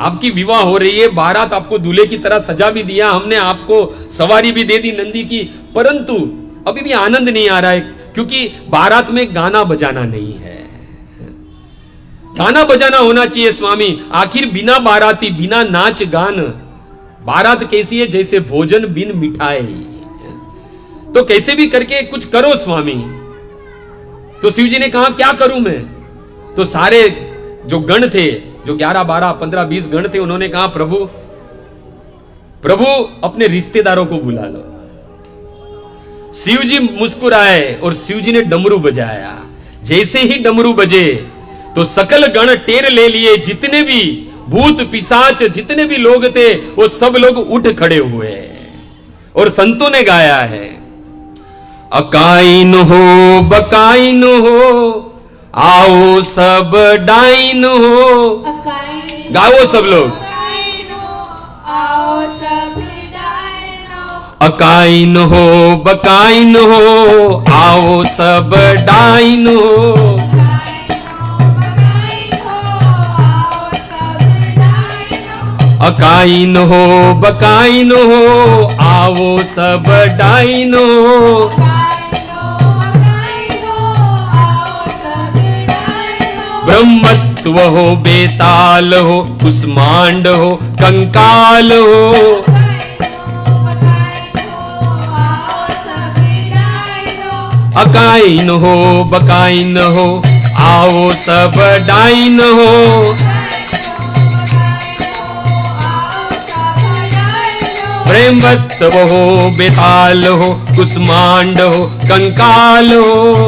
आपकी विवाह हो रही है, बारात आपको दूल्हे की तरह सजा भी दिया, हमने आपको सवारी भी दे दी नंदी की, परंतु अभी भी आनंद नहीं आ रहा है क्योंकि बारात में गाना बजाना नहीं है। गाना बजाना होना चाहिए स्वामी। आखिर बिना बाराती, बिना नाच गान बारात कैसी है? जैसे भोजन बिन मिठाई। तो कैसे भी करके कुछ करो स्वामी। तो शिव जी ने कहा क्या करूं मैं? तो सारे जो गण थे, जो 11, 12, 15, 20 गण थे, उन्होंने कहा प्रभु अपने रिश्तेदारों को बुला लो। शिव जी मुस्कुराए और शिव जी ने डमरू बजाया। जैसे ही डमरू बजे तो सकल गण टेर ले लिए, जितने भी भूत पिशाच जितने भी लोग थे वो सब लोग उठ खड़े हुए। और संतों ने गाया है अकाइन हो बकाइन हो, आओ सब डाइन हो। गाओ सब लोग। आओ सब डाइन हो। अकाइन हो बकाइन हो, आओ सब डाइन हो। अकाइन हो बकाइन हो आओ सब डाइन हो। ब्रह्मत्व हो बेताल हो कुष्मांड हो कंकाल हो। अकाइन हो बकाइन हो आओ सब डाइन हो। ब्रह्मत्व हो बेताल हो कुष्मांड हो कंकाल हो।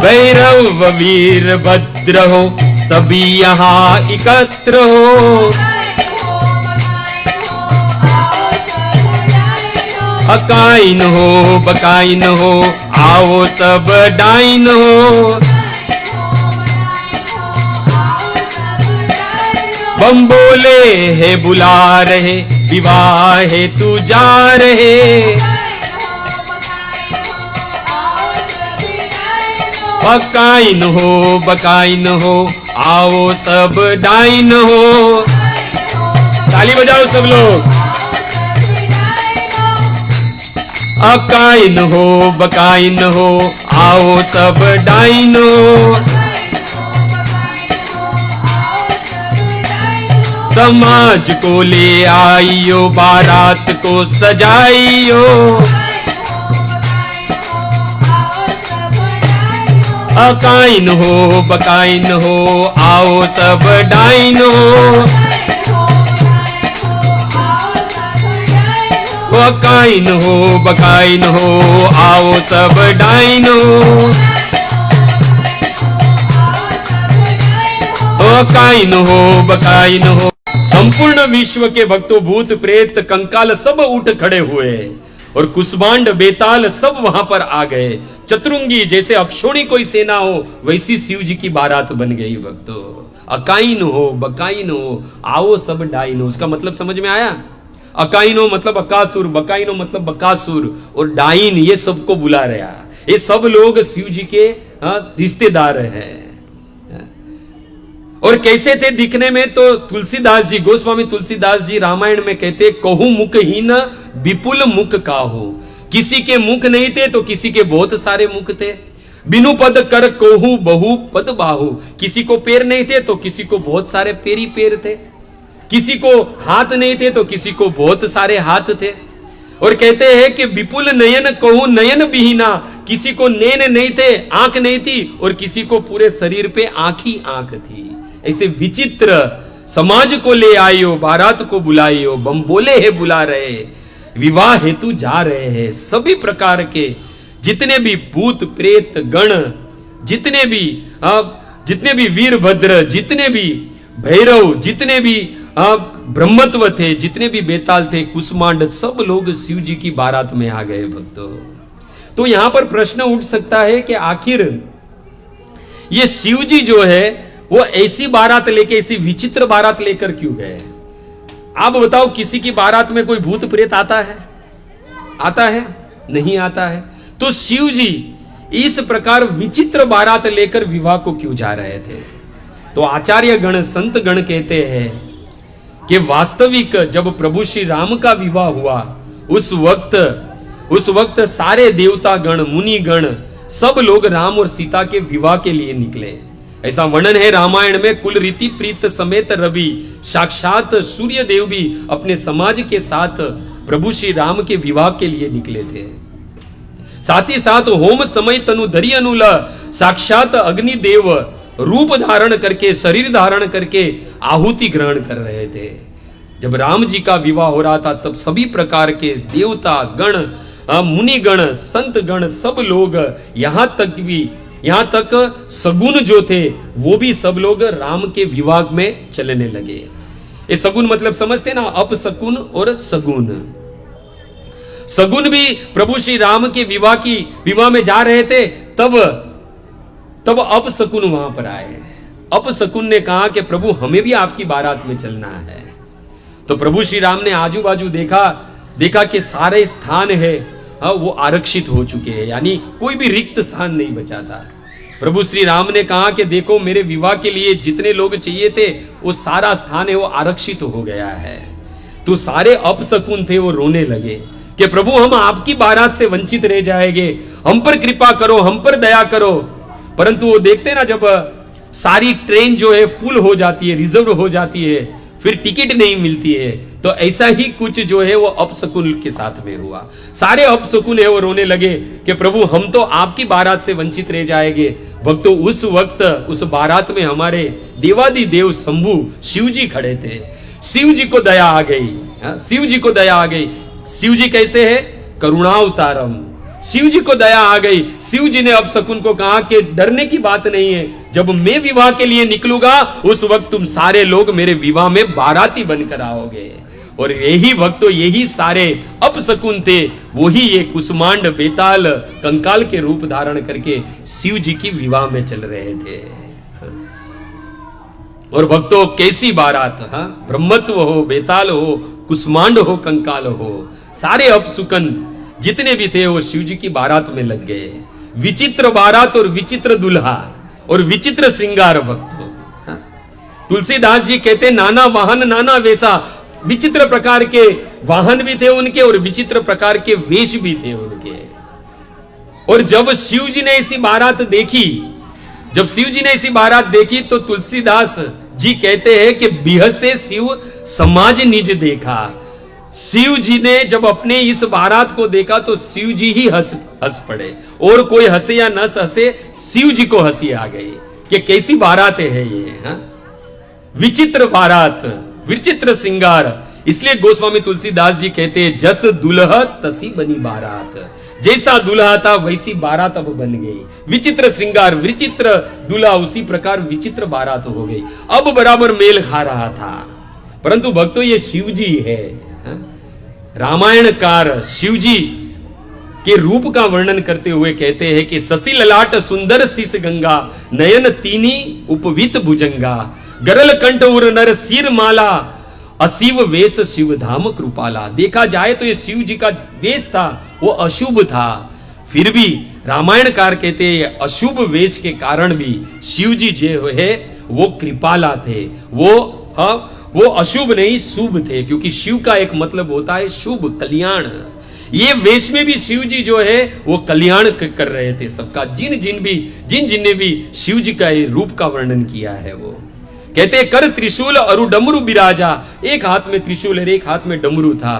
भैरव वीर भद्र हो सभी यहाँ एकत्र हो। अकाइन हो बकाइन हो आओ सब डाइन हो। बम बोले है बुला रहे विवाह है तू जा रहे। अकाइन हो बकाइन हो आओ सब डाइन हो। ताली बजाओ सब लोग। अकाइन हो बकाइन हो आओ सब डाइन हो। समाज को ले आइयो बारात को सजाइयो। अकाइन हो बकाइन हो आओ सब डाइन हो। अकाइन हो बकाइन हो आओ सब डाइन हो। अकाइन हो बकाइन हो। संपूर्ण विश्व के भक्तों भूत प्रेत कंकाल सब उठ खड़े हुए और कुष्मांड बेताल सब वहां पर आ गए। चतुरंगी जैसे अक्षोणी कोई सेना हो वैसी शिव जी की बारात बन गई भक्तों। अकाइन हो बकाइन हो आओ सब डाइन हो। उसका मतलब समझ में आया? अकाइनो मतलब अकासुर, बकाइनो मतलब बकासुर और डाइन ये सबको बुला रहा। ये सब लोग शिव जी के रिश्तेदार हैं। और कैसे थे दिखने में? तो तुलसीदास जी, गोस्वामी तुलसीदास जी रामायण में कहते कहू मुखहीन विपुल मुख काहू। किसी के मुख नहीं थे तो किसी के बहुत सारे मुख थे। बिनु पद कर कहू बहु पद बाहू। किसी को पैर नहीं थे तो किसी को बहुत सारे पैरी पैर थे। किसी को हाथ नहीं थे तो किसी को बहुत सारे हाथ थे। और कहते हैं कि विपुल नयन कहूं नयन बिहीना। किसी को नैन नहीं थे, आंख नहीं थी और किसी को पूरे शरीर पे आंख ही आंख थी। ऐसे विचित्र समाज को ले आइयो बारात को बुलाइयो। बम बोले है बुला रहे विवाह हेतु जा रहे हैं। सभी प्रकार के जितने भी भूत प्रेत गण, जितने भी वीरभद्र, जितने भी भैरव, जितने भी ब्रह्मत्व थे, जितने भी बेताल थे, कुष्मांड, सब लोग शिव जी की बारात में आ गए भक्तों। तो यहां पर प्रश्न उठ सकता है कि आखिर ये शिव जी जो है वो ऐसी बारात लेके, ऐसी विचित्र बारात लेकर क्यों गए? आप बताओ, किसी की बारात में कोई भूत प्रेत आता है? आता है? नहीं आता है। तो शिव जी इस प्रकार विचित्र बारात लेकर विवाह को क्यों जा रहे थे? तो आचार्य गण, संत गण कहते हैं कि वास्तविक जब प्रभु श्री राम का विवाह हुआ उस वक्त सारे देवता गण, मुनि गण, सब लोग राम और सीता के विवाह के लिए निकले। ऐसा वर्णन है रामायण में, कुल रीति प्रीत समेत रवि, साक्षात सूर्य देव भी अपने समाज के साथ प्रभु श्री राम के विवाह के लिए निकले थे। साथ ही साथ होम समय तनु धरि अनुल, साक्षात अग्निदेव रूप धारण करके, शरीर धारण करके आहुति ग्रहण कर रहे थे। जब राम जी का विवाह हो रहा था तब सभी प्रकार के देवता गण, मुनि गण, संत गण, सब लोग, यहां तक सगुन जो थे वो भी सब लोग राम के विवाह में चलने लगे। ये सगुन मतलब समझते ना, अपसकुन और सगुन। सगुन भी प्रभु श्री राम के विवाह में जा रहे थे, तब अपसकुन वहां पर आए। अपसकुन ने कहा कि प्रभु हमें भी आपकी बारात में चलना है। तो प्रभु श्री राम ने आजू बाजू देखा कि सारे स्थान है वो आरक्षित हो चुके हैं, यानी कोई भी रिक्त स्थान नहीं बचा था। प्रभु श्री राम ने कहा कि देखो मेरे विवाह के लिए जितने लोग चाहिए थे वो सारा स्थान है वो आरक्षित हो गया है। तो सारे अपशकुन थे वो रोने लगे कि प्रभु हम आपकी बारात से वंचित रह जाएंगे, हम पर कृपा करो, हम पर दया करो। परंतु वो देखते ना जब सारी ट्रेन जो है फुल हो जाती है, रिजर्व हो जाती है, फिर टिकट नहीं मिलती है, तो ऐसा ही कुछ जो है वो अपशकुन के साथ में हुआ। सारे अपशकुन है वो रोने लगे कि प्रभु हम तो आपकी बारात से वंचित रह जाएंगे। भक्तों उस वक्त उस बारात में हमारे देवादि देव शंभु शिव जी खड़े थे। शिव जी को दया आ गई, शिव जी को दया आ गई। शिव जी कैसे है? करुणावतारम। शिव जी को दया आ गई। शिव जी ने अपशकुन को कहा कि डरने की बात नहीं है, जब मैं विवाह के लिए निकलूंगा उस वक्त तुम सारे लोग मेरे विवाह में बाराती बनकर आओगे। और यही भक्तों यही सारे अपशकुन थे, वही ये कुसुमांड बेताल कंकाल के रूप धारण करके शिव जी की विवाह में चल रहे थे। और भक्तों कैसी बारात, ब्रह्मत्व हो, बेताल हो, कुसुमांड हो, कंकाल हो, सारे अपशकुन जितने भी थे वो शिव जी की बारात में लग गए। विचित्र बारात और विचित्र दुल्हा और विचित्र श्रृंगार भक्तों। तुलसीदास जी कहते नाना वाहन नाना वेशा, विचित्र प्रकार के वाहन भी थे उनके और विचित्र प्रकार के वेश भी थे उनके। और जब शिव जी ने ऐसी बारात देखी, जब शिव जी ने ऐसी बारात देखी तो तुलसीदास जी कहते हैं कि बिहसे शिव समाज निज देखा। शिव जी ने जब अपने इस बारात को देखा तो शिव जी ही हंस पड़े, और कोई हंसे या न हंसे, शिव जी को हंसी आ गई कि कैसी बारात है ये, विचित्र बारात, विचित्र श्रृंगार। इसलिए गोस्वामी तुलसीदास जी कहते हैं जस दुल्हा तसी बनी बारात, जैसा दुल्हा था वैसी बारात अब बन गई। विचित्र श्रृंगार, विचित्र दूल्हा, उसी प्रकार विचित्र बारात हो गई। अब बराबर मेल खा रहा था। परंतु भक्तों ये शिव जी है। रामायणकार शिव जी के रूप का वर्णन करते हुए कहते हैं कि शशि ललाट सुंदर शीस गंगा, नयन तीनी उपवित भुजंगा, गरल कंठ उर नर सिर माला, अशिव वेश शिव धाम कृपाला। देखा जाए तो ये शिव जी का वेश था वो अशुभ था, फिर भी रामायणकार कहते हैं अशुभ वेश के कारण भी शिव जी जो है वो कृपाला थे। वो अशुभ नहीं शुभ थे, क्योंकि शिव का एक मतलब होता है शुभ, कल्याण। ये वेश में भी शिव जी जो है वो कल्याण कर रहे थे सबका। जिन ने भी शिव जी का ये रूप का वर्णन किया है वो कहते कर त्रिशूल अरु डमरू बिराजा, एक हाथ में त्रिशूल और एक हाथ में डमरू था।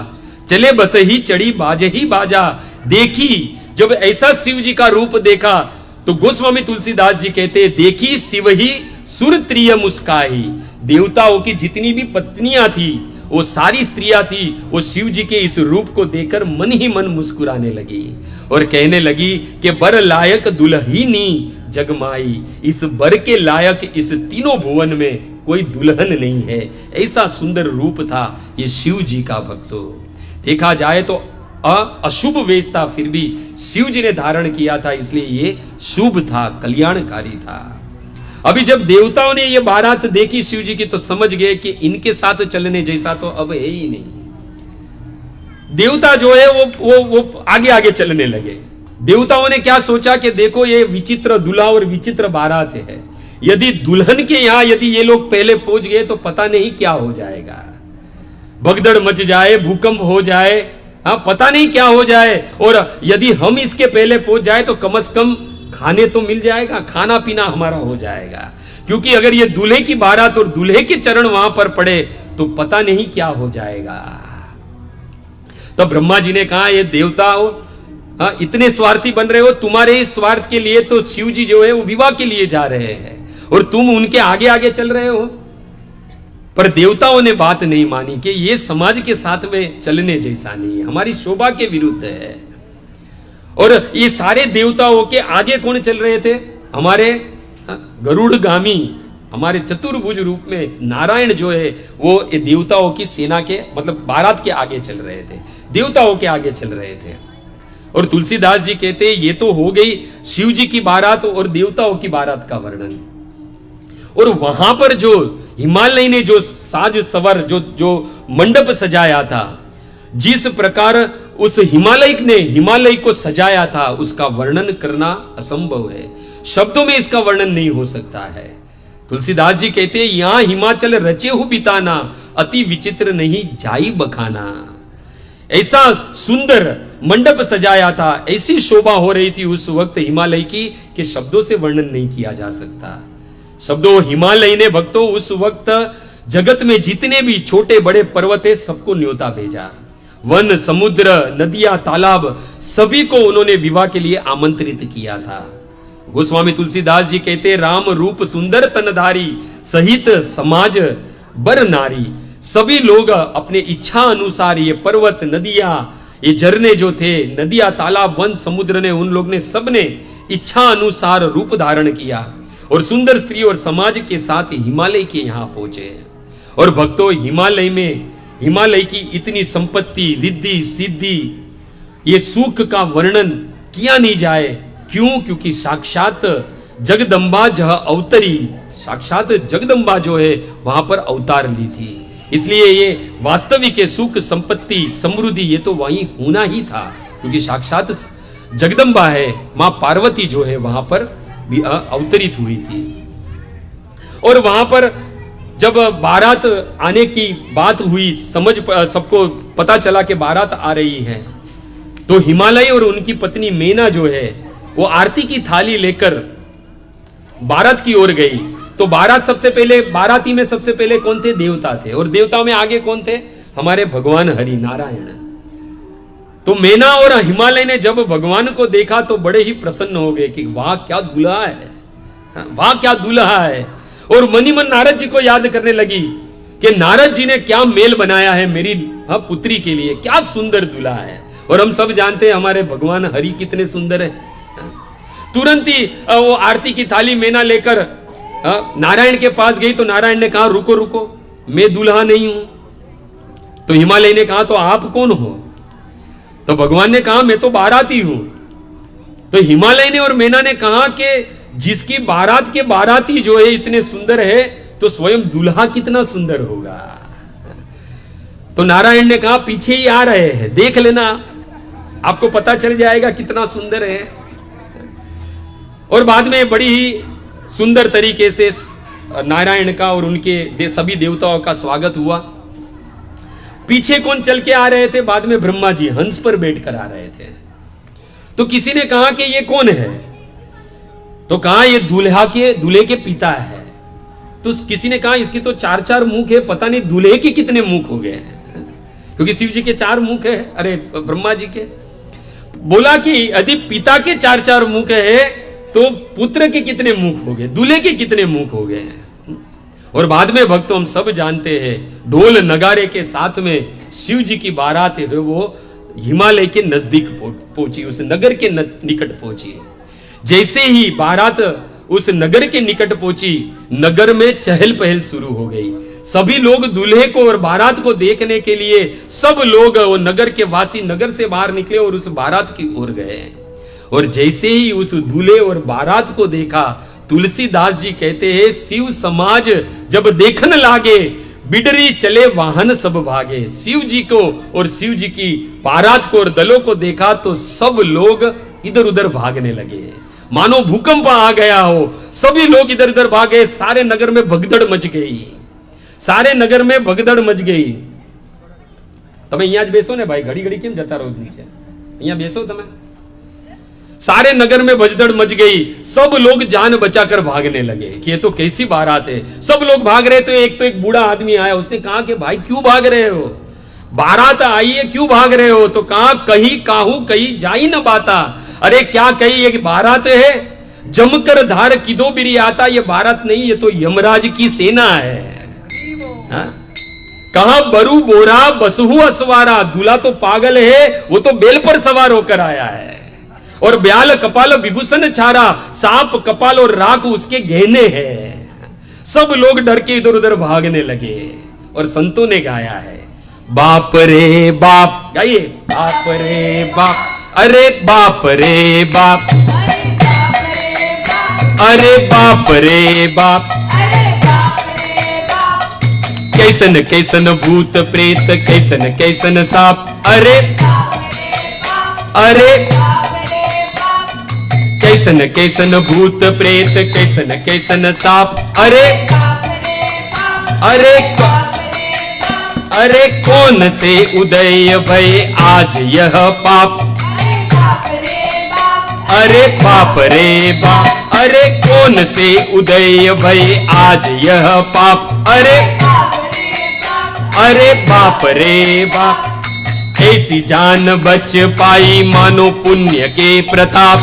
चले बस ही चढ़ी बाजे ही बाजा। देखी जब ऐसा शिव जी का रूप देखा तो गोस्वामी तुलसीदास जी कहते देखी शिव ही सुर त्रिय मुस्काई। देवताओं की जितनी भी पत्नियां थी वो सारी स्त्रियां थी, वो शिव जी के इस रूप को देखकर मन ही मन मुस्कुराने लगी और कहने लगी कि बर लायक दुल्हिनी जगमाई। इस बर के लायक इस तीनों भुवन में कोई दुल्हन नहीं है। ऐसा सुंदर रूप था ये शिव जी का। भक्तों देखा जाए तो अशुभ वेश था, फिर भी शिव जी ने धारण किया था, इसलिए ये शुभ था, कल्याणकारी था। अभी जब देवताओं ने ये बारात देखी शिव जी की तो समझ गए कि इनके साथ चलने जैसा तो अब है ही नहीं। देवता जो है वो आगे आगे चलने लगे। देवताओं ने क्या सोचा कि देखो ये विचित्र दूल्हा और विचित्र बारात है, यदि दुल्हन के यहां यदि ये लोग पहले पहुंच गए तो पता नहीं क्या हो जाएगा, भगदड़ मच जाए, भूकंप हो जाए, पता नहीं क्या हो जाए। और यदि हम इसके पहले पहुंच जाए तो कम से कम खाने तो मिल जाएगा, खाना पीना हमारा हो जाएगा। क्योंकि अगर ये दूल्हे की बारात और दूल्हे के चरण वहां पर पड़े तो पता नहीं क्या हो जाएगा। तब ब्रह्मा जी ने कहा ये देवता हो, इतने स्वार्थी बन रहे हो, तुम्हारे इस स्वार्थ के लिए तो शिव जी जो है वो विवाह के लिए जा रहे हैं और तुम उनके आगे आगे चल रहे हो। पर देवताओं ने बात नहीं मानी कि ये समाज के साथ में चलने जैसा नहीं है, हमारी शोभा के विरुद्ध है। और ये सारे देवताओं के आगे कौन चल रहे थे? हमारे गरुड़गामी, हमारे चतुर्भुज रूप में नारायण जो है वो ये देवताओं की सेना के मतलब बारात के आगे चल रहे थे, देवताओं के आगे चल रहे थे। और तुलसीदास जी कहते ये तो हो गई शिव जी की बारात और देवताओं की बारात का वर्णन। और वहां पर जो हिमालय ने जो साज सवर जो मंडप सजाया था, जिस प्रकार उस हिमालय ने हिमालय को सजाया था उसका वर्णन करना असंभव है। शब्दों में इसका वर्णन नहीं हो सकता है। तुलसीदास जी कहते हैं, यहां हिमाचल रचे हु बिताना, अति विचित्र नहीं जाई बखाना। ऐसा सुंदर मंडप सजाया था, ऐसी शोभा हो रही थी उस वक्त हिमालय की कि शब्दों से वर्णन नहीं किया जा सकता। शब्दों हिमालय ने भक्तों उस वक्त जगत में जितने भी छोटे बड़े पर्वत है सबको न्योता भेजा। वन, समुद्र, नदियां, तालाब सभी को उन्होंने विवाह के लिए आमंत्रित किया था। गोस्वामी तुलसीदास जी कहते, राम रूप सुंदर तनधारी, सहित समाज बर नारी। सभी लोग अपने इच्छा अनुसार ये पर्वत, नदियां, ये झरने जो थे, नदियां, तालाब, वन, समुद्र ने, उन लोग ने सबने इच्छा अनुसार रूप धारण किया और सुंदर स्त्री और समाज के साथ हिमालय के यहां पहुंचे। और भक्तों, हिमालय में हिमालय की इतनी संपत्ति, रिद्धि, सिद्धि, ये सुख का वर्णन किया नहीं जाए। क्यों? क्योंकि साक्षात जगदम्बा जह अवतरी, साक्षात जगदम्बा जो है वहां पर अवतार ली थी। इसलिए ये वास्तविक सुख, संपत्ति, समृद्धि ये तो वहीं होना ही था, क्योंकि साक्षात जगदम्बा है, मां पार्वती जो है वहां पर भी अवतरित हुई थी। और वहां पर जब बारात आने की बात हुई, सबको पता चला कि बारात आ रही है, तो हिमालय और उनकी पत्नी मेना जो है वो आरती की थाली लेकर बारात की ओर गई। तो बाराती में सबसे पहले कौन थे? देवता थे। और देवताओं में आगे कौन थे? हमारे भगवान हरि नारायण। तो मेना और हिमालय ने जब भगवान को देखा तो बड़े ही प्रसन्न हो गए कि वाह क्या दूल्हा है, वाह क्या दूल्हा है। और मनी मन नारद जी को याद करने लगी कि नारद जी ने क्या मेल बनाया है मेरी पुत्री के लिए, क्या सुंदर दूल्हा है। और हम सब जानते हैं हमारे भगवान हरि कितने सुंदर है। तुरंत ही वो आरती की थाली मेना लेकर नारायण के पास गई तो नारायण ने कहा, रुको रुको, मैं दूल्हा नहीं हूं। तो हिमालय ने कहा, तो आप कौन हो? तो भगवान ने कहा, मैं तो बाराती हूं। तो हिमालय ने और मेना ने कहा कि जिसकी बारात के बाराती जो है इतने सुंदर है, तो स्वयं दूल्हा कितना सुंदर होगा। तो नारायण ने कहा, पीछे ही आ रहे हैं, देख लेना, आपको पता चल जाएगा कितना सुंदर है। और बाद में बड़ी ही सुंदर तरीके से नारायण का और उनके सभी देवताओं का स्वागत हुआ। पीछे कौन चल के आ रहे थे? बाद में ब्रह्मा जी हंस पर बैठकर आ रहे थे। तो किसी ने कहा कि ये कौन है? तो कहा ये दूल्हे के पिता है। तो किसी ने कहा इसके तो 4 मुख है, पता नहीं दूल्हे के कितने मुख हो गए हैं, क्योंकि शिव जी के 4 मुख है, अरे ब्रह्मा जी के। बोला कि यदि पिता के 4 मुख है तो पुत्र के कितने मुख हो गए, दूल्हे के कितने मुख हो गए हैं। और बाद में भक्तों हम सब जानते हैं, ढोल नगारे के साथ में शिव जी की बारात है वो हिमालय के नजदीक पहुंची, उस नगर के निकट पहुंची। जैसे ही बारात उस नगर के निकट पहुंची, नगर में चहल पहल शुरू हो गई। सभी लोग दूल्हे को और बारात को देखने के लिए सब लोग, वो नगर के वासी नगर से बाहर निकले और उस बारात की ओर गए। और जैसे ही उस दूल्हे और बारात को देखा, तुलसीदास जी कहते हैं, शिव समाज जब देखन लागे, बिडरी चले वाहन सब भागे। शिव जी को और शिव जी की बारात को और दलों को देखा तो सब लोग इधर उधर भागने लगे, मानो भूकंप आ गया हो। सभी लोग इधर उधर भागे, सारे नगर में भगदड़ मच गई, सारे नगर में भगदड़ मच गई। તમે અહીંયા જ બેસો ને ભાઈ, ઘડી ઘડી કેમ જતા રહો નીચે? અહીંયા બેસો તમે। सारे नगर में भगदड़ मच गई, सब लोग जान बचाकर भागने लगे कि ये तो कैसी बारात है। सब लोग भाग रहे, तो एक बूढ़ा आदमी आया, उसने कहा कि भाई क्यों भाग रहे हो, बारात आई है, क्यों भाग रहे हो? तो कहा, कहीं काहू कहीं जाई न बाता। अरे क्या कही, ये बारात है, जमकर धार किदो बिरी आता, ये बारात नहीं, ये तो यमराज की सेना है। कहा बरू बोरा बसहु असवारा, दूल्हा तो पागल है, वो तो बेल पर सवार होकर आया है। और ब्याल कपाल विभूषण छारा, सांप कपाल और राख उसके गहने हैं। सब लोग डर के इधर उधर भागने लगे। और संतों ने गाया है, बाप रे बाप, गाइए, बाप रे बाप, अरे बाप रे बाप, अरे बाप रे बाप, कैसन कैसन भूत प्रेत, कैसन कैसन सांप, अरे अरे कैसन कैसन भूत प्रेत कैसन कैसन साप, अरे अरे अरे कौन से उदय भय आज यह पाप, अरे बाप रे बाप, अरे कौन से उदय भय आज यह पाप, अरे बाप रे बाप, ऐसी जान बच पाई मानो पुण्य के प्रताप,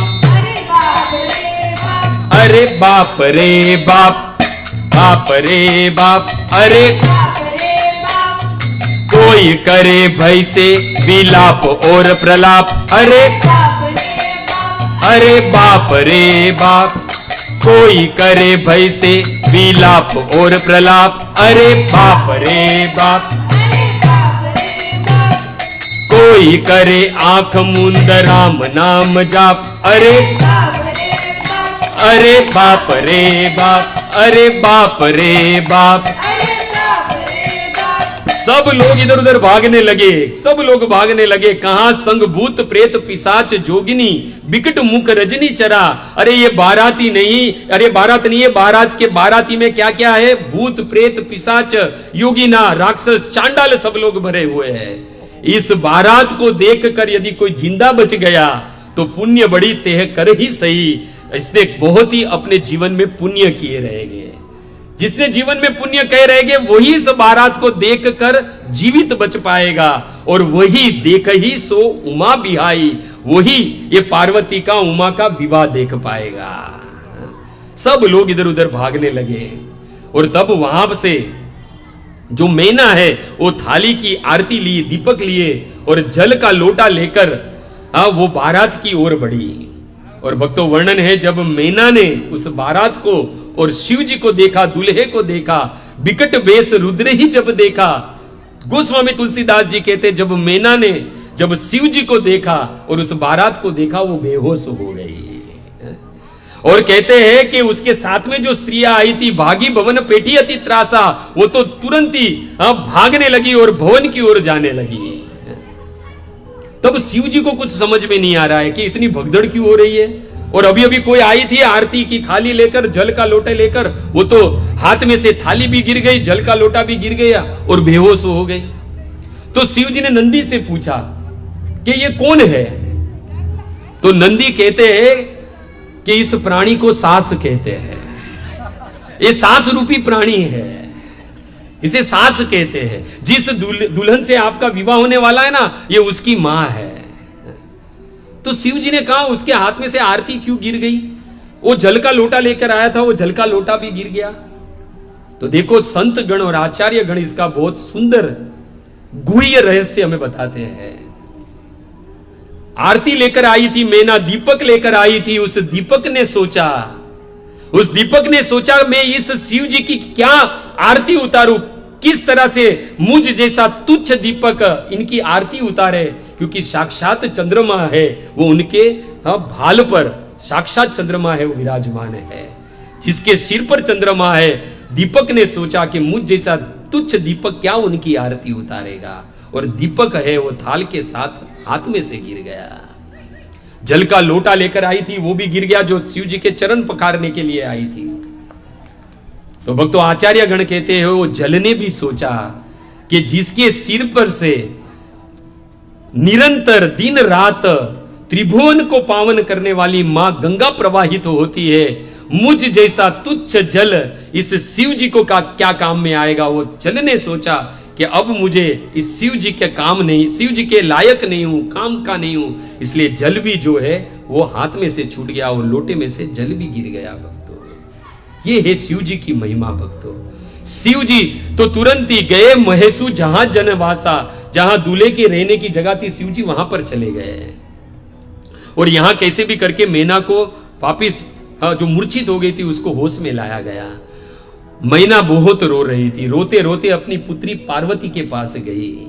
अरे बाप रे बाप, बाप रे बाप, अरे कोई करे भय से विलाप और प्रलाप, अरे बाप रे बाप, कोई करे भय से विलाप और प्रलाप, अरे बाप रे बाप, कोई करे आंख मूंद राम नाम जाप, अरे बाप रे बाप, अरे बाप रे बाप। सब लोग इधर उधर भागने लगे, सब लोग भागने लगे। कहां संग भूत प्रेत पिशाच जोगिनी बिकट मुख रजनी चरा। अरे ये बाराती नहीं, अरे बारात नहीं है, बारात के बाराती में क्या क्या है? भूत प्रेत पिशाच योगिना राक्षस चांडाल सब लोग भरे हुए हैं। इस बारात को देखकर यदि कोई जिंदा बच गया तो पुण्य बड़ी तेह कर ही सही। इसने बहुत ही अपने जीवन में पुण्य किए रहेंगे। जिसने जीवन में पुण्य कह रहेंगे वही इस बारात को देखकर जीवित बच पाएगा। और वही देख ही सो उमा बिहाई, वही ये पार्वती का उमा का विवाह देख पाएगा। सब लोग इधर उधर भागने लगे। और तब वहां से जो मैना है वो थाली की आरती लिए, दीपक लिए और जल का लोटा लेकर वो बारात की ओर बढ़ी। और भक्तों वर्णन है, जब मैना ने उस बारात को और शिव जी को देखा, दूल्हे को देखा, विकट वेश रुद्र ही जब देखा, गोस्वामी तुलसीदास जी कहते जब मैना ने जब शिव जी को देखा और उस बारात को देखा वो बेहोश हो गई। और कहते हैं कि उसके साथ में जो स्त्रियां आई थी, भागी भवन पेटी अति त्रासा, वो तो तुरंत ही भागने लगी और भवन की ओर जाने लगी। तब शिव जी को कुछ समझ में नहीं आ रहा है कि इतनी भगदड़ क्यों हो रही है। और अभी अभी कोई आई थी आरती की थाली लेकर, जल का लोटा लेकर, वो तो हाथ में से थाली भी गिर गई, जल का लोटा भी गिर गया और बेहोश हो गई। तो शिव जी ने नंदी से पूछा कि ये कौन है। तो नंदी कहते हैं कि इस प्राणी को सास कहते हैं, ये सास रूपी प्राणी है, इसे सास कहते हैं। जिस दुल्हन से आपका विवाह होने वाला है ना, ये उसकी मां है। तो शिव जी ने कहा उसके हाथ में से आरती क्यों गिर गई? वो जल का लोटा लेकर आया था, वो जल का लोटा भी गिर गया। तो देखो संत गण और आचार्य गण इसका बहुत सुंदर गुह्य रहस्य हमें बताते हैं। आरती लेकर आई थी मैना, दीपक लेकर आई थी। उस दीपक ने सोचा मैं इस शिव जी की क्या आरती उतारूं, किस तरह से मुझ जैसा तुच्छ दीपक इनकी आरती उतारे। क्योंकि साक्षात चंद्रमा है, वो उनके भाल पर साक्षात चंद्रमा है, वो विराजमान है। जिसके सिर पर चंद्रमा है, दीपक ने सोचा कि मुझ जैसा तुच्छ दीपक क्या उनकी आरती उतारेगा। और दीपक है वो थाल के साथ हाथ में से गिर गया। जल का लोटा लेकर आई थी, वो भी गिर गया, जो शिव जी के चरण पखारने के लिए आई थी। तो भक्तों आचार्य गण कहते हैं वो जल ने भी सोचा कि जिसके सिर पर से निरंतर दिन रात त्रिभुवन को पावन करने वाली मां गंगा प्रवाहित होती है, मुझ जैसा तुच्छ जल इस शिव जी को क्या काम में आएगा। वो जल ने सोचा कि अब मुझे इस शिव जी के काम नहीं, शिव जी के लायक नहीं हूं, काम का नहीं हूं। इसलिए जल भी जो है वो हाथ में से छूट गया और लोटे में से जल भी गिर गया। भक्तों ये है शिव जी की महिमा। भक्तों शिव जी तो तुरंत ही गए महेशु जहां जनवासा, जहां दूल्हे के रहने की जगह थी, शिव जी वहां पर चले गए। और यहां कैसे भी करके मैना को वापिस जो मूर्छित हो गई थी उसको होश में लाया गया। मैना बहुत रो रही थी, रोते रोते अपनी पुत्री पार्वती के पास गई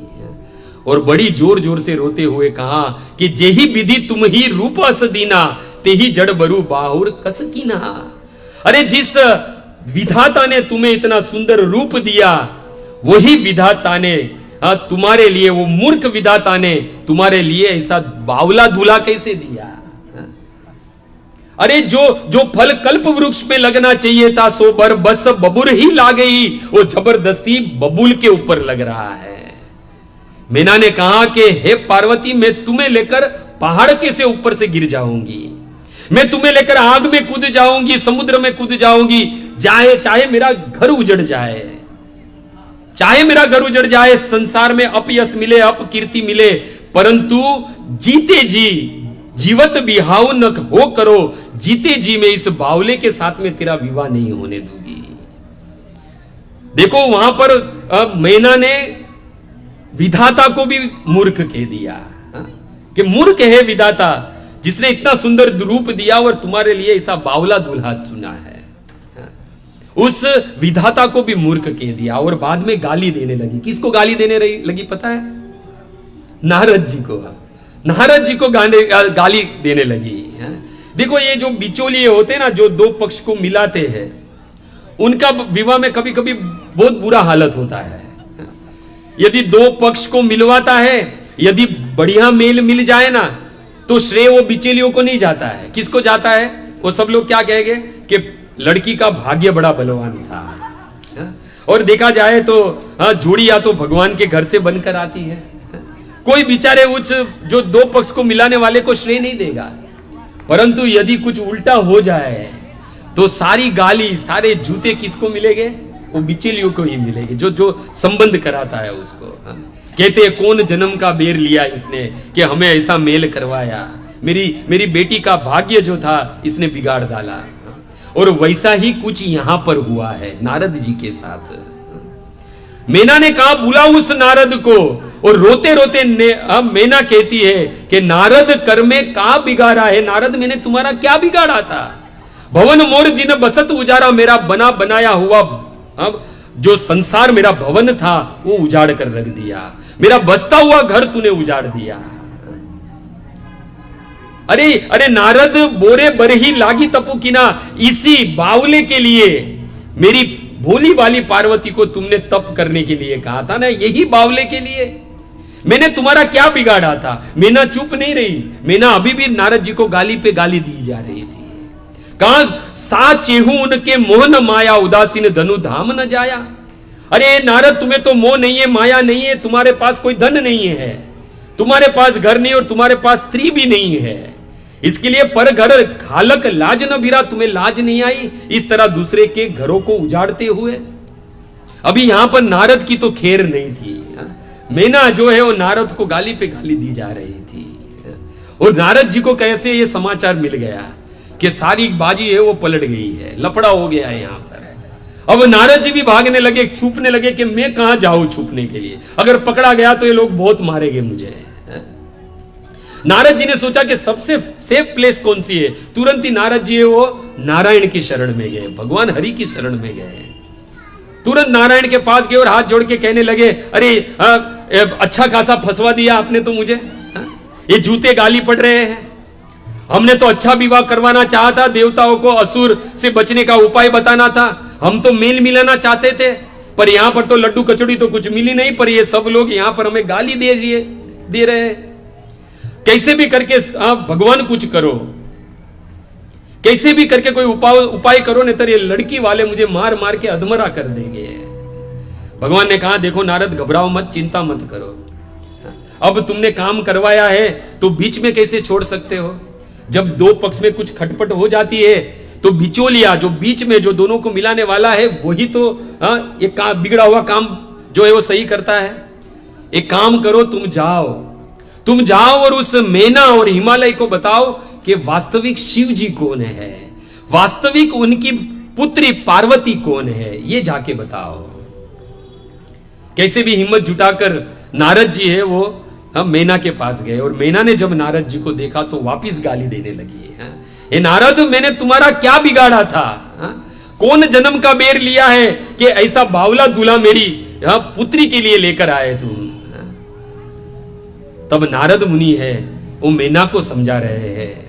और बड़ी जोर जोर से रोते हुए कहा कि जेही विधि तुम ही रूप अस दीना, तेही जड़ बरु बाहुर कस कीना। अरे जिस विधाता ने तुम्हें इतना सुंदर रूप दिया, वही विधाता ने तुम्हारे लिए, वो मूर्ख विधाता ने तुम्हारे लिए ऐसा बावला दूल्हा कैसे दिया। अरे जो फल कल्प वृक्ष पे लगना चाहिए था सो बर बस बबूर ही ला गई, वो जबरदस्ती बबूल के ऊपर लग रहा है। मीना ने कहा कि हे पार्वती, मैं तुम्हें लेकर पहाड़ के से ऊपर से गिर जाऊंगी, मैं तुम्हें लेकर आग में कूद जाऊंगी, समुद्र में कूद जाऊंगी, चाहे मेरा घर उजड़ जाए, चाहे मेरा घर उजड़ जाए, संसार में अपयश मिले, अपकीर्ति मिले, परंतु जीते जी जीवत बिहाऊ न हो करो, जीते जी मैं इस बावले के साथ में तेरा विवाह नहीं होने दूंगी। देखो वहां पर मैना ने विधाता को भी मूर्ख कह दिया कि मूर्ख है विधाता जिसने इतना सुंदर रूप दिया और तुम्हारे लिए ऐसा बावला दूल्हा चुना है। उस विधाता को भी मूर्ख कह दिया और बाद में गाली देने लगी। किसको गाली देने लगी पता है? नारद जी को। नारद जी को गाली देने लगी। देखो ये जो बिचौलिए होते हैं ना, जो दो पक्ष को मिलाते हैं, उनका विवाह में कभी कभी बहुत बुरा हालत होता है। यदि दो पक्ष को मिलवाता है, यदि बढ़िया मेल मिल जाए ना, तो श्रेय वो बिचौलियों को नहीं जाता है। किसको जाता है? वो सब लोग क्या कहेंगे कि लड़की का भाग्य बड़ा बलवान था। और देखा जाए तो जोड़ी या तो भगवान के घर से बनकर आती है। कोई बेचारे उच्च जो दो पक्ष को मिलाने वाले को श्रेय नहीं देगा, परंतु यदि कुछ उल्टा हो जाए तो सारी गाली, सारे जूते किसको मिलेंगे? वो बिचौलियों को ही मिलेंगे, जो संबंध कराता है उसको। कहते कौन जन्म का बेर लिया इसने कि हमें ऐसा मेल करवाया, मेरी बेटी का भाग्य जो था इसने बिगाड़ डाला। और वैसा ही कुछ यहां पर हुआ है नारद जी के साथ। मैना ने कहा बुला उस नारद को, और रोते रोते मैना कहती है कि नारद कर में का बिगाड़ा है? नारद मैंने तुम्हारा क्या बिगाड़ा था? भवन मोर जिन बसत उजारा, मेरा बना बनाया हुआ अब जो संसार मेरा भवन था वो उजाड़ कर रख दिया, मेरा बसता हुआ घर तूने उजाड़ दिया। अरे नारद बोरे बरही लागी तपु कीना, इसी बावले के लिए मेरी भोली वाली पार्वती को तुमने तप करने के लिए कहा था ना, यही बावले के लिए मैंने तुम्हारा क्या बिगाड़ा था? मीना चुप नहीं रही। मीना अभी भी नारद जी को गाली पे गाली दी जा रही थी। कहा सा चेहू उनके मोह न माया, उदासीन धनु धाम न जाया। अरे नारद तुम्हें तो मोह नहीं है, माया नहीं है, तुम्हारे पास कोई धन नहीं है, तुम्हारे पास घर नहीं और तुम्हारे पास स्त्री भी नहीं है, इसके लिए पर घर खालक लाज न भिरा, तुम्हें लाज नहीं आई इस तरह दूसरे के घरों को उजाड़ते हुए। अभी यहां पर नारद की तो खैर नहीं थी। मैना जो है वो नारद को गाली पे गाली दी जा रही थी। और नारद जी को कैसे ये समाचार मिल गया कि सारी बाजी है वो पलट गई है, लफड़ा हो गया है यहां पर। अब नारद जी भी भागने लगे, छुपने लगे कि मैं कहां जाऊं छुपने के लिए, अगर पकड़ा गया तो ये लोग बहुत मारेंगे मुझे। नारद जी ने सोचा कि सबसे सेफ प्लेस कौन सी है। तुरंत ही नारद जी है वो नारायण की शरण में गए, भगवान हरि की शरण में गए। तुरंत नारायण के पास गए और हाथ जोड़ के कहने लगे अरे अच्छा खासा फंसवा दिया आपने तो मुझे, ये जूते गाली पड़ रहे हैं, हमने तो अच्छा विवाह करवाना चाहा था, देवताओं को असुर से बचने का उपाय बताना था, हम तो मेल मिलाना चाहते थे, पर यहां पर तो लड्डू कचौड़ी तो कुछ मिली नहीं, पर ये सब लोग यहां पर हमें गाली दे रहे हैं। कैसे भी करके भगवान कुछ करो, कैसे भी करके कोई उपाय करो, नहीं तो ये लड़की वाले मुझे मार मार के अधमरा कर देंगे। भगवान ने कहा देखो नारद घबराओ मत, चिंता मत करो, अब तुमने काम करवाया है तो बीच में कैसे छोड़ सकते हो? जब दो पक्ष में कुछ खटपट हो जाती है तो बिचौलिया जो बीच में जो दोनों को मिलाने वाला है वही तो ये बिगड़ा हुआ काम जो है वो सही करता है। एक काम करो, तुम जाओ और उस मैना और हिमालय को बताओ कि वास्तविक शिव जी कौन है, वास्तविक उनकी पुत्री पार्वती कौन है, ये जाके बताओ। कैसे भी हिम्मत जुटाकर नारद जी है वो मैना के पास गए, और मैना ने जब नारद जी को देखा तो वापिस गाली देने लगी। हे नारद मैंने तुम्हारा क्या बिगाड़ा था? कौन जन्म का बेर लिया है कि ऐसा बावला दूल्हा मेरी पुत्री के लिए लेकर आए तुम? तब नारद मुनि है वो मैना को समझा रहे हैं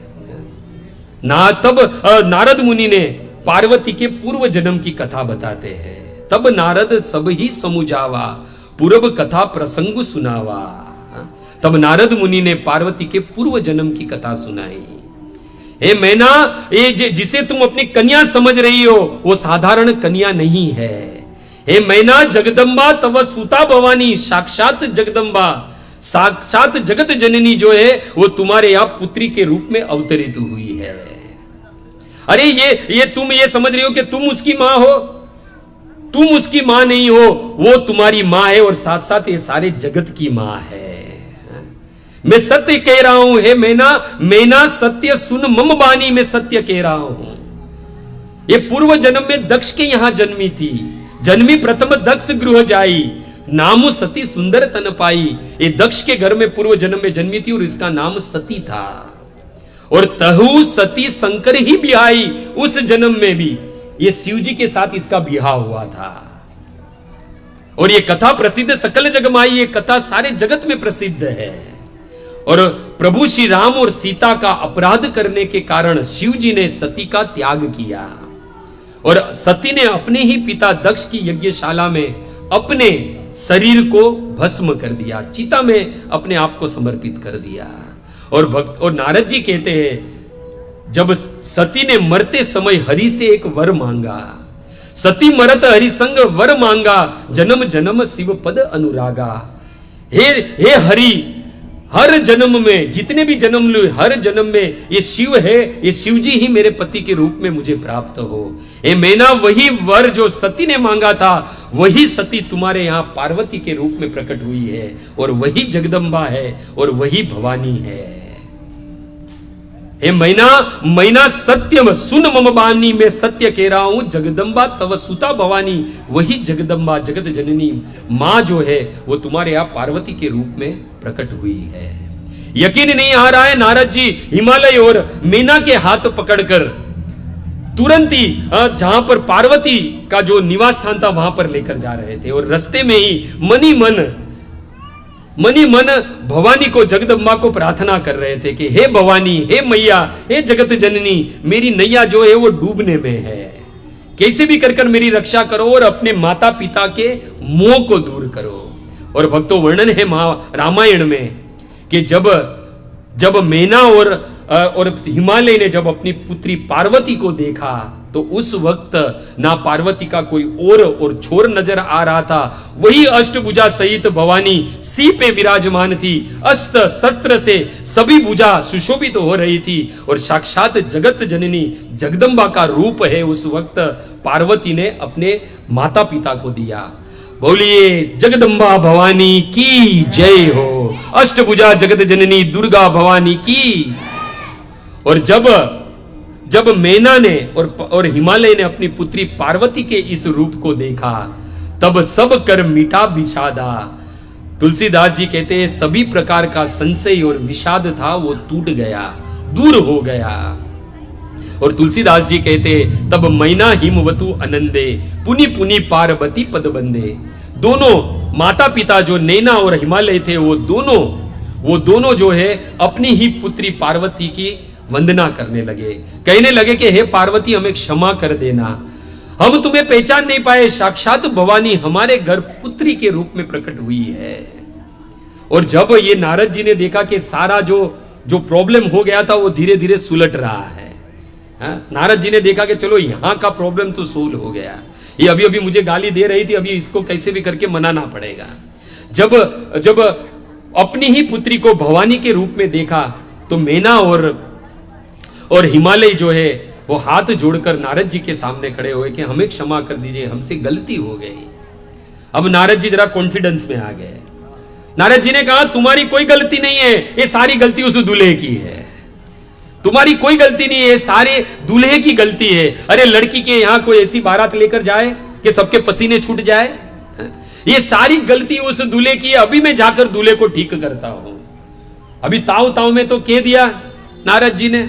तब नारद मुनि ने पार्वती के पूर्व जन्म की कथा बताते हैं। तब नारद सब ही समुझावा, पूर्व कथा प्रसंग सुनावा। तब नारद मुनि ने पार्वती के पूर्व जन्म की कथा सुनाई। हे मैना, ये जिसे तुम अपनी कन्या समझ रही हो वो साधारण कन्या नहीं है। हे मैना, जगदम्बा तव सुता भवानी, साक्षात जगदम्बा, साक्षात जगत जननी जो है वो तुम्हारे यहां पुत्री के रूप में अवतरित हुई है। अरे ये तुम ये समझ रही हो कि तुम उसकी मां हो, तुम उसकी मां नहीं हो, वो तुम्हारी मां है और साथ साथ ये सारे जगत की मां है। मैं सत्य कह रहा हूं, हे मैना, मैना सत्य सुन मम बानी, मैं सत्य कह रहा हूं। ये पूर्व जन्म में दक्ष के यहां जन्मी थी, जन्मी प्रथम दक्ष गृह जाई, नामु सती सुंदर तन पाई। ये दक्ष के घर में पूर्व जन्म में जन्मी थी और इसका नाम सती था। और तहु सती शंकर ही बिहाई, उस जन्म में भी ये शिव जी के साथ इसका बिहा हुआ था। और ये कथा प्रसिद्ध सकल जग माई, ये कथा सारे जगत में प्रसिद्ध है। और प्रभु श्री राम और सीता का अपराध करने के कारण शिव जी ने सती का त्याग किया और सती ने अपने ही पिता दक्ष की यज्ञशाला में अपने शरीर को भस्म कर दिया, चिता में अपने आप को समर्पित कर दिया। और नारद जी कहते हैं जब सती ने मरते समय हरि से एक वर मांगा, सती मरत हरि संग वर मांगा, जन्म जन्म शिव पद अनुरागा। हे हरि, हर जन्म में जितने भी जन्म लू, हर जन्म में ये शिव है, ये शिव जी ही मेरे पति के रूप में मुझे प्राप्त हो। हे मैना, वही वर जो सती ने मांगा था वही सती तुम्हारे यहां पार्वती के रूप में प्रकट हुई है और वही जगदम्बा है और वही भवानी है। हे मैना, मैना सत्यम सुन मम बानी, मैं सत्य कह रहा हूं, जगदम्बा तव सुता भवानी, वही जगदम्बा जगत जननी मां जो है वो तुम्हारे यहां पार्वती के रूप में प्रकट हुई है। यकीन नहीं आ रहा है, नारद जी हिमालय और मीना के हाथ पकड़कर तुरंत ही जहां पर पार्वती का जो निवास स्थान था वहां पर लेकर जा रहे थे और रास्ते में ही मनी मन भवानी को, जगदम्बा को प्रार्थना कर रहे थे कि हे भवानी, हे मैया, हे जगत जननी, मेरी नैया जो है वो डूबने में है, कैसे भी कर मेरी रक्षा करो और अपने माता पिता के मोह को दूर करो। और भक्तों, वर्णन है रामायण में कि जब मैना और हिमालय ने जब अपनी पुत्री पार्वती को देखा तो उस वक्त ना पार्वती का कोई और छोर नजर आ रहा था, वही अष्टभुजा सहित भवानी सी पे विराजमान थी, अष्ट शस्त्र से सभी भुजा सुशोभित हो रही थी और साक्षात जगत जननी जगदम्बा का रूप है उस वक्त पार्वती ने अपने माता पिता को दिया। बोलिए जगदम्बा भवानी की जय हो, अष्टभुजा जगत जननी दुर्गा भवानी की। और जब मैना ने और हिमालय ने अपनी पुत्री पार्वती के इस रूप को देखा तब सब कर मिटा विषादा। तुलसीदास जी कहते हैं सभी प्रकार का संशय और विषाद था वो टूट गया, दूर हो गया। और तुलसीदास जी कहते तब मैना हिमवतु अनंदे, पुनि पुनि पार्वती पद बंदे। दोनों माता पिता जो नैना और हिमालय थे वो दोनों जो है अपनी ही पुत्री पार्वती की वंदना करने लगे, कहने लगे कि हे पार्वती, हमें क्षमा कर देना, हम तुम्हें पहचान नहीं पाए, साक्षात भवानी हमारे घर पुत्री के रूप में प्रकट हुई है। और जब ये नारद जी ने देखा कि सारा जो प्रॉब्लम हो गया था वो धीरे धीरे सुलट रहा है, नारद जी ने देखा कि चलो यहां का प्रॉब्लम तो सोल्व हो गया, ये अभी मुझे गाली दे रही थी, अभी इसको कैसे भी करके मनाना पड़ेगा। जब अपनी ही पुत्री को भवानी के रूप में देखा तो मैना और हिमालय जो है वो हाथ जोड़कर नारद जी के सामने खड़े हुए कि हमें क्षमा कर दीजिए, हमसे गलती हो गई। अब नारद जी जरा कॉन्फिडेंस में आ गए। नारद जी ने कहा तुम्हारी कोई गलती नहीं है, ये सारी गलती उस दूल्हे की है, तुम्हारी कोई गलती नहीं है, सारे दूल्हे की गलती है। अरे लड़की के यहां कोई ऐसी बारात लेकर जाए कि सबके पसीने छूट जाए, ये सारी गलती उस दूल्हे की है, अभी मैं जाकर दूल्हे को ठीक करता हूं। अभी ताव में तो कह दिया नारद जी ने।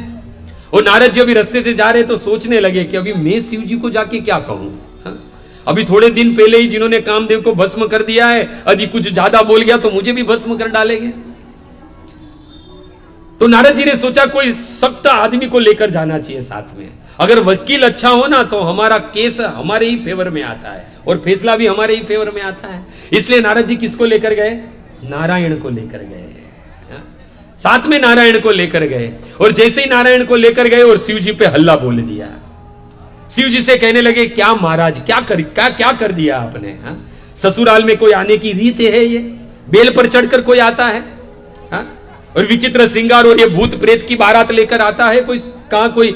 और नारद जी अभी रास्ते से जा रहे तो सोचने लगे कि अभी मैं शिव जी को जाके क्या कहूं, अभी थोड़े दिन पहले ही जिन्होंने कामदेव को भस्म कर दिया है, यदि कुछ ज्यादा बोल गया तो मुझे भी भस्म कर डालेंगे। तो नारद जी ने सोचा कोई सख्त आदमी को लेकर जाना चाहिए साथ में, अगर वकील अच्छा हो ना तो हमारा केस हमारे ही फेवर में आता है और फैसला भी हमारे ही फेवर में आता है। इसलिए नारद जी किसको लेकर गए? नारायण को लेकर गए। साथ में नारायण को लेकर गए, और जैसे ही नारायण को लेकर गए और शिव जी पे हल्ला बोल दिया। शिव जी से कहने लगे, क्या महाराज, क्या कर दिया आपने? हा? ससुराल में कोई आने की रीत है? ये बेल पर चढ़कर कोई आता है? हा? और विचित्र श्रृंगार और ये भूत प्रेत की बारात लेकर आता है कोई? कहां कोई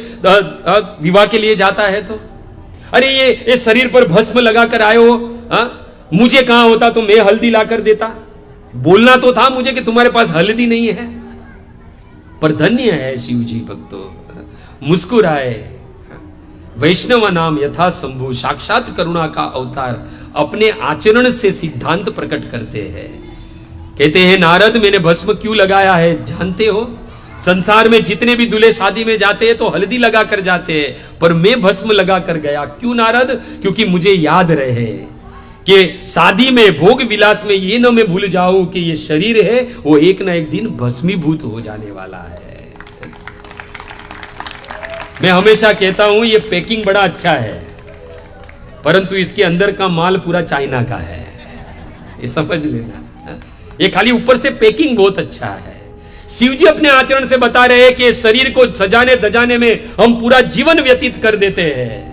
विवाह के लिए जाता है तो? अरे ये शरीर पर भस्म लगाकर आए हो, मुझे कहां होता तो मैं हल्दी लाकर देता। बोलना तो था मुझे कि तुम्हारे पास हल्दी नहीं है। पर धन्य है शिव जी भक्तों, मुस्कुराए। वैष्णव नाम यथा शंभु, साक्षात करुणा का अवतार, अपने आचरण से सिद्धांत प्रकट करते हैं। कहते हैं, नारद मैंने भस्म क्यों लगाया है जानते हो? संसार में जितने भी दूल्हे शादी में जाते हैं तो हल्दी लगा कर जाते हैं, पर मैं भस्म लगा कर गया। क्यों नारद? क्योंकि मुझे याद रहे कि शादी में, भोग विलास में ये न मैं भूल जाऊं कि ये शरीर है वो एक ना एक दिन भस्मीभूत हो जाने वाला है। मैं हमेशा कहता हूं ये पैकिंग बड़ा अच्छा है, परंतु इसके अंदर का माल पूरा चाइना का है, ये समझ लेना। ये खाली ऊपर से पैकिंग बहुत अच्छा है। शिव जी अपने आचरण से बता रहे हैं कि शरीर को सजाने दजाने में हम पूरा जीवन व्यतीत कर देते हैं,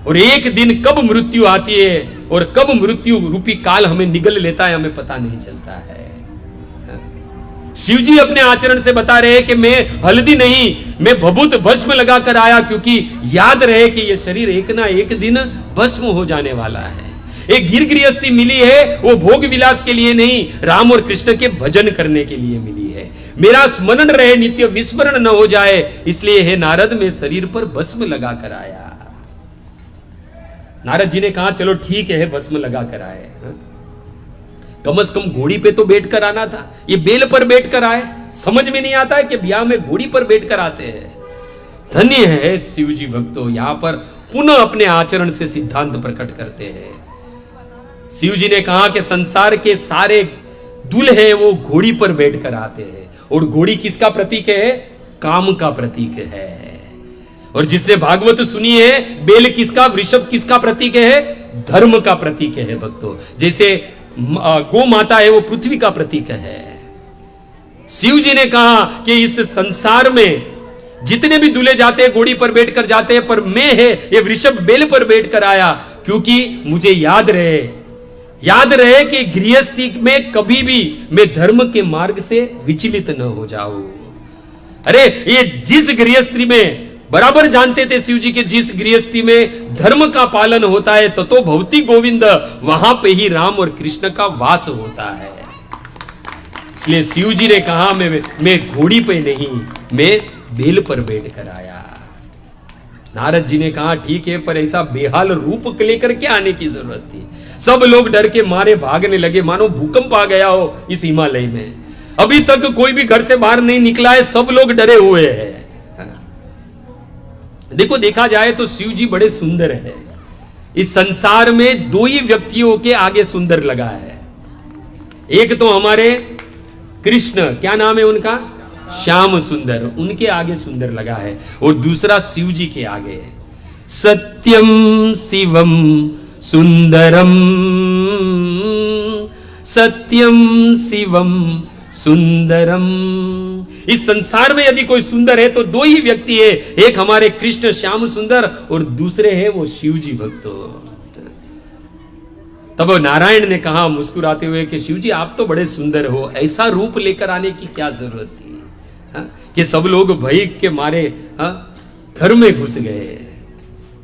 और एक दिन कब मृत्यु आती है और कब मृत्यु रूपी काल हमें निगल लेता है हमें पता नहीं चलता है। शिव जी अपने आचरण से बता रहे हैं कि मैं हल्दी नहीं, मैं भभूत भस्म लगाकर आया, क्योंकि याद रहे कि यह शरीर एक ना एक दिन भस्म हो जाने वाला है। एक गिर गृहस्थी मिली है, वो भोग विलास के लिए नहीं, राम और कृष्ण के भजन करने के लिए मिली है। मेरा स्मरण रहे, नित्य विस्मरण न हो जाए, इसलिए हे नारद मैं शरीर पर भस्म लगा कर आया। नारद जी ने कहा, चलो ठीक है, भस्म लगा कर आए, कम से कम घोड़ी पे तो बैठ कर आना था, ये बेल पर बैठ कर आए। समझ में नहीं आता है कि ब्याह में घोड़ी पर बैठ कर आते हैं। धन्य है शिव जी भक्तों, यहां पर पुनः अपने आचरण से सिद्धांत प्रकट करते हैं। शिव जी ने कहा कि संसार के सारे दूल्हे वो घोड़ी पर बैठकर आते हैं, और घोड़ी किसका प्रतीक है? काम का प्रतीक है। और जिसने भागवत सुनी है, बेल किसका, वृषभ किसका प्रतीक है? धर्म का प्रतीक है भक्तों। जैसे गौ माता है वो पृथ्वी का प्रतीक है। शिव जी ने कहा कि इस संसार में जितने भी दूल्हे जाते हैं घोड़ी पर बैठकर जाते हैं, पर मैं है ये वृषभ बेल पर बैठकर आया, क्योंकि मुझे याद रहे कि गृहस्थी में कभी भी मैं धर्म के मार्ग से विचलित न हो जाऊं। अरे ये जिस गृहस्थी में बराबर जानते थे शिव जी के, जिस गृहस्थी में धर्म का पालन होता है तो भौतिक गोविंद, वहां पे ही राम और कृष्ण का वास होता है। इसलिए शिव जी ने कहा मैं घोड़ी पे नहीं, मैं बेल पर बैठ कर आया। नारद जी ने कहा ठीक है, पर ऐसा बेहाल रूप लेकर के आने की जरूरत थी। सब लोग डर के मारे भागने लगे, मानो भूकंप आ गया हो इस हिमालय में। अभी तक कोई भी घर से बाहर नहीं निकला है, सब लोग डरे हुए हैं। देखो, देखा जाए तो शिव जी बड़े सुंदर है। इस संसार में दो ही व्यक्तियों के आगे सुंदर लगा है। एक तो हमारे कृष्ण, क्या नाम है उनका? श्याम सुंदर, उनके आगे सुंदर लगा है, और दूसरा शिव जी के आगे है। सत्यम शिवम सुंदरम, सत्यम शिवम सुंदरम। इस संसार में यदि कोई सुंदर है तो दो ही व्यक्ति है, एक हमारे कृष्ण श्याम सुंदर और दूसरे है वो शिव जी भक्तों। तब नारायण ने कहा मुस्कुराते हुए कि शिव जी आप तो बड़े सुंदर हो, ऐसा रूप लेकर आने की क्या जरूरत थी? कि सब लोग भय के मारे घर में घुस गए।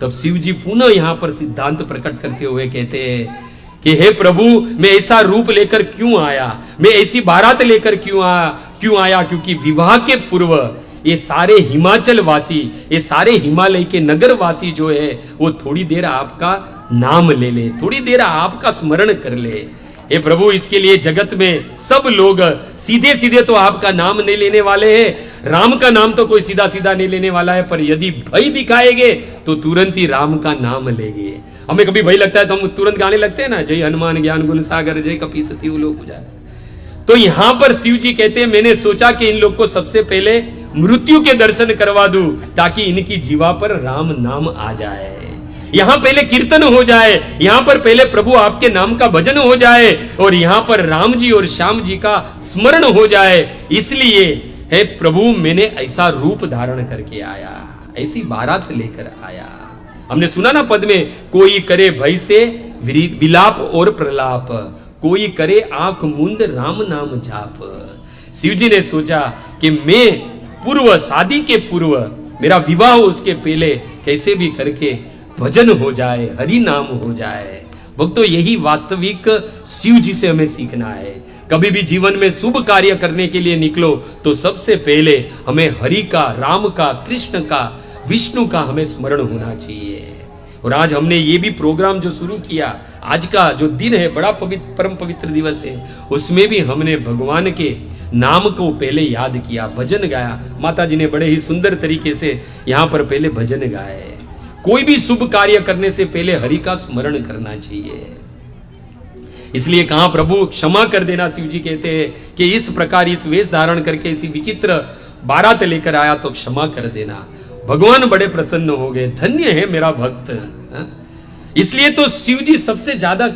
तब शिव जी पुनः यहां पर सिद्धांत प्रकट करते हुए कहते हैं कि हे प्रभु, मैं ऐसा रूप लेकर क्यों आया, मैं ऐसी बारात लेकर क्यों आया? क्योंकि विवाह के पूर्व ये सारे हिमाचल वासी, ये सारे हिमालय के नगर वासी जो है वो थोड़ी देर आपका नाम ले ले, थोड़ी देर आपका स्मरण कर ले। हे प्रभु, इसके लिए जगत में सब लोग सीधे सीधे तो आपका नाम नहीं लेने वाले हैं। राम का नाम तो कोई सीधा सीधा नहीं लेने वाला है, पर यदि भय दिखाएंगे तो तुरंत ही राम का नाम लेंगे। हमें कभी भय लगता है तो हम तुरंत गाने लगते हैं ना, जय हनुमान ज्ञान गुण सागर, जय कपीसती उलोक उजागर। तो यहां पर शिव जी कहते हैं मैंने सोचा कि इन लोग को सबसे पहले मृत्यु के दर्शन करवा दूं, ताकि इनकी जीवा पर राम नाम आ जाए। यहाँ पहले कीर्तन हो जाए, यहाँ पर पहले प्रभु आपके नाम का भजन हो जाए और यहाँ पर राम जी और श्याम जी का स्मरण हो जाए। इसलिए हे प्रभु मैंने ऐसा रूप धारण करके आया, ऐसी बारात लेकर आया। हमने सुना ना पद में, कोई करे भय से विलाप और प्रलाप, कोई करे आंख मूंद राम नाम जाप। शिव जी ने सोचा कि मैं पूर्व शादी के पूर्व, मेरा विवाह उसके पहले कैसे भी करके भजन हो जाए, हरि नाम हो जाए। भक्तों यही वास्तविक शिव जी से हमें सीखना है। कभी भी जीवन में शुभ कार्य करने के लिए निकलो तो सबसे पहले हमें हरि का, राम का, कृष्ण का, विष्णु का हमें स्मरण होना चाहिए। और आज हमने ये भी प्रोग्राम जो शुरू किया, आज का जो दिन है बड़ा पवित्र, परम पवित्र दिवस है, उसमें भी हमने भगवान के नाम को पहले याद किया, भजन गाया। माता जी ने बड़े ही सुंदर तरीके से यहाँ पर पहले भजन गाए। कोई भी शुभ कार्य करने से पहले हरि का स्मरण करना चाहिए। इसलिए कहा प्रभु क्षमा कर देना, शिव जी कहते हैं कि इस प्रकार इस वेश धारण करके इसी विचित्र बारात लेकर आया तो क्षमा कर देना। भगवान बड़े प्रसन्न हो गए, धन्य है मेरा भक्त। इसलिए तो शिव जी सबसे ज्यादा,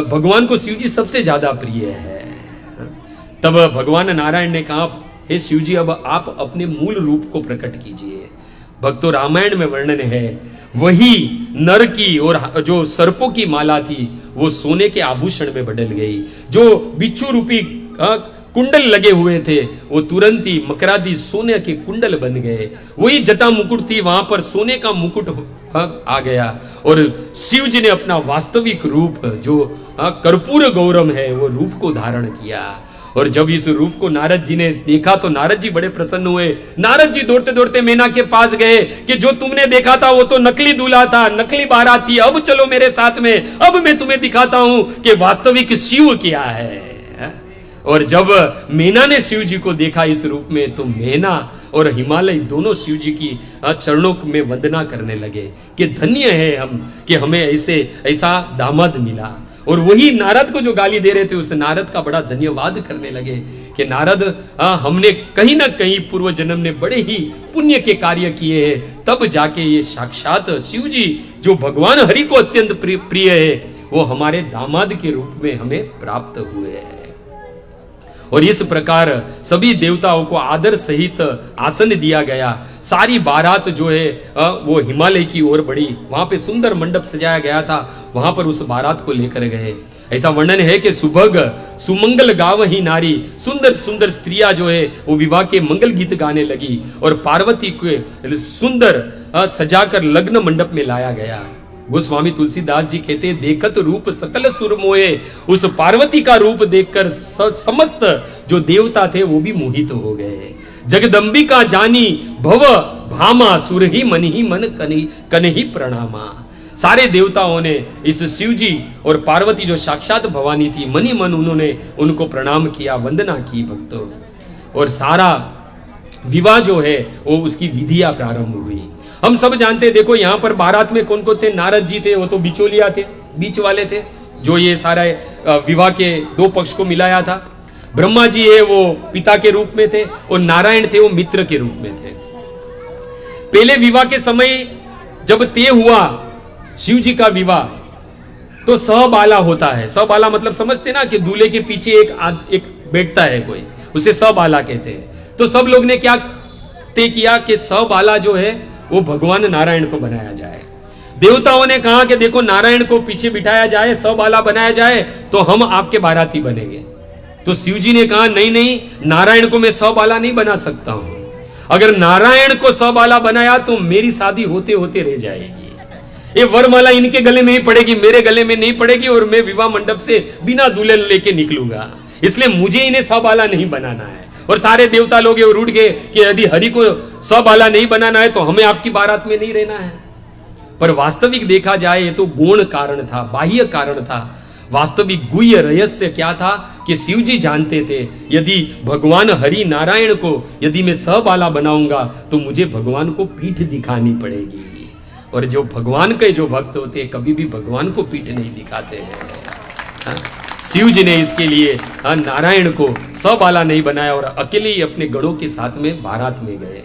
भगवान को शिव जी सबसे ज्यादा प्रिय है। तब भगवान नारायण ने कहा, हे शिव जी अब आप अपने मूल रूप को प्रकट कीजिए। भक्तों रामायण में वर्णन है, वही नर की और जो सर्पों की माला थी वो सोने के आभूषण में बदल गई। जो बिच्छू रूपी कुंडल लगे हुए थे वो तुरंत ही मकरादी सोने के कुंडल बन गए। वही जटा मुकुट थी, वहां पर सोने का मुकुट आ गया। और शिव जी ने अपना वास्तविक रूप जो कर्पूर गौरम है वो रूप को धारण किया। और जब इस रूप को नारद जी ने देखा तो नारद जी बड़े प्रसन्न हुए। नारद जी दौड़ते दौड़ते मैना के पास गए कि जो तुमने देखा था वो तो नकली दूल्हा था, नकली बारात थी, अब चलो मेरे साथ में, अब मैं तुम्हें दिखाता हूं कि वास्तविक शिव क्या है। और जब मैना ने शिव जी को देखा इस रूप में तो मैना और हिमालय दोनों शिव जी की चरणों में वंदना करने लगे कि धन्य है हम कि हमें ऐसा दामाद मिला। और वही नारद को जो गाली दे रहे थे उस नारद का बड़ा धन्यवाद करने लगे कि नारद हमने कहीं ना कहीं पूर्व जन्म ने बड़े ही पुण्य के कार्य किए हैं, तब जाके ये साक्षात शिव जी जो भगवान हरि को अत्यंत प्रिय है वो हमारे दामाद के रूप में हमें प्राप्त हुए हैं। और इस प्रकार सभी देवताओं को आदर सहित आसन दिया गया। सारी बारात जो है वो हिमालय की ओर बढ़ी। वहां पे सुंदर मंडप सजाया गया था, वहां पर उस बारात को लेकर गए। ऐसा वर्णन है कि सुभग सुमंगल गाव ही नारी, सुंदर सुंदर स्त्रियां जो है वो विवाह के मंगल गीत गाने लगी और पार्वती को सुंदर सजाकर लग्न मंडप में लाया गया। गोस्वामी तुलसीदास जी कहते हैं, देखत रूप सकल सुर मोए, उस पार्वती का रूप देखकर समस्त जो देवता थे वो भी मोहित हो गए। जगदम्बिका जानी भव भामा, सुर ही मन कन्ही प्रणामा। सारे देवताओं ने इस शिव जी और पार्वती जो साक्षात भवानी थी मनी मन उन्होंने उनको प्रणाम किया, वंदना की भक्तों। और सारा विवाह जो है वो उसकी विधियां प्रारंभ हुई। हम सब जानते हैं, देखो यहाँ पर बारात में कौन कौन थे? नारद जी थे, वो तो बिचौलिया थे, बीच वाले थे जो ये सारा विवाह के दो पक्ष को मिलाया था। ब्रह्मा जी है वो पिता के रूप में थे और नारायण थे वो मित्र के रूप में थे। पहले विवाह के समय जब तय हुआ शिव जी का विवाह तो सहबाला होता है। सहबाला मतलब समझते ना कि दूल्हे के पीछे एक बैठता है कोई, उसे सहबाला कहते हैं। तो सब लोग ने क्या तय किया कि सहबाला जो है वो भगवान नारायण को बनाया जाए। देवताओं ने कहा कि देखो नारायण को पीछे बिठाया जाए, सहबाला बनाया जाए तो हम आपके बाराती बनेंगे। तो शिव जी ने कहा नहीं नहीं, नारायण को मैं सहबाला नहीं बना सकता हूं। अगर नारायण को सहबाला बनाया तो मेरी शादी होते होते रह जाएगी। ये वरमाला इनके गले में ही पड़ेगी, मेरे गले में नहीं पड़ेगी और मैं विवाह मंडप से बिना दुल्हन लेके निकलूंगा। इसलिए मुझे इन्हें सहबाला नहीं बनाना है। और सारे देवता लोग ये रूठ गए कि यदि हरि को सहबाला नहीं बनाना है तो हमें आपकी बारात में नहीं रहना है। पर वास्तविक देखा जाए ये तो गौण कारण था, बाह्य कारण था। वास्तविक गुह्य रहस्य क्या था कि शिव जी जानते थे यदि भगवान हरि नारायण को यदि मैं सहबाला बनाऊंगा तो मुझे भगवान को पीठ दिखानी पड़ेगी। और जो भगवान के जो भक्त होते हैं कभी भी भगवान को पीठ नहीं दिखाते हैं। शिव जी ने इसके लिए नारायण को सहबाला नहीं बनाया और अकेले ही अपने गणों के साथ में बारात में गए।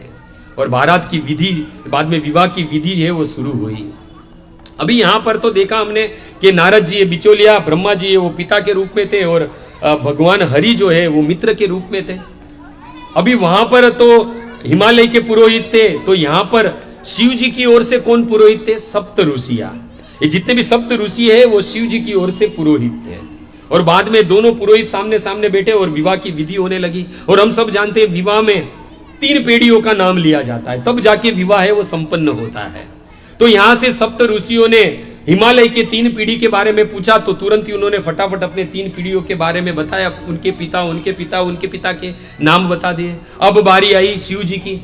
और बारात की विधि बाद में विवाह की विधि है वो शुरू हुई। अभी यहां पर तो देखा हमने कि नारद जी ये बिचौलिया, ब्रह्मा जी वो पिता के रूप में थे और भगवान हरि जो है वो मित्र के रूप में थे। अभी वहां पर तो हिमालय के पुरोहित थे, तो यहां पर शिव जी की ओर से कौन पुरोहित थे? सप्त ऋषिया। ये जितने भी सप्त ऋषि है वो शिव जी की ओर से पुरोहित थे। और बाद में दोनों पुरोहित सामने सामने बैठे और विवाह की विधि होने लगी। और हम सब जानते हैं विवाह में 3 पीढ़ियों का नाम लिया जाता है, तब जाके विवाह है वो संपन्न होता है। तो यहां से सप्त ऋषियों ने हिमालय के 3 पीढ़ी के बारे में पूछा, तो तुरंत ही उन्होंने फटाफट अपने 3 पीढ़ियों के बारे में बताया, उनके पिता उनके पिता उनके पिता के नाम बता दिए। अब बारी आई शिव जी की।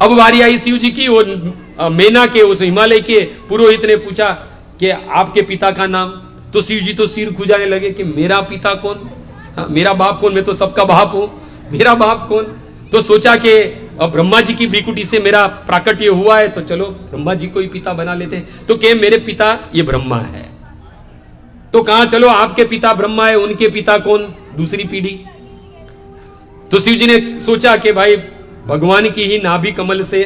अब बारी आई शिव जी की। वो मेना के उस हिमालय के पुरोहित ने पूछा कि आपके पिता का नाम। तो शिव जी तो सिर खुजाने लगे कि मेरा पिता कौन? मेरा बाप कौन? मैं तो सबका बाप हूं, मेरा बाप कौन? तो सोचा कि ब्रह्मा जी की भ्रिकुटी से मेरा प्राकट्य हुआ है, तो चलो ब्रह्मा जी को ही पिता बना लेते हैं। तो क्या मेरे पिता ये ब्रह्मा है? तो कहा चलो आपके पिता ब्रह्मा है, उनके पिता कौन? दूसरी पीढ़ी। तो शिव जी ने सोचा कि भाई भगवान की ही नाभि कमल से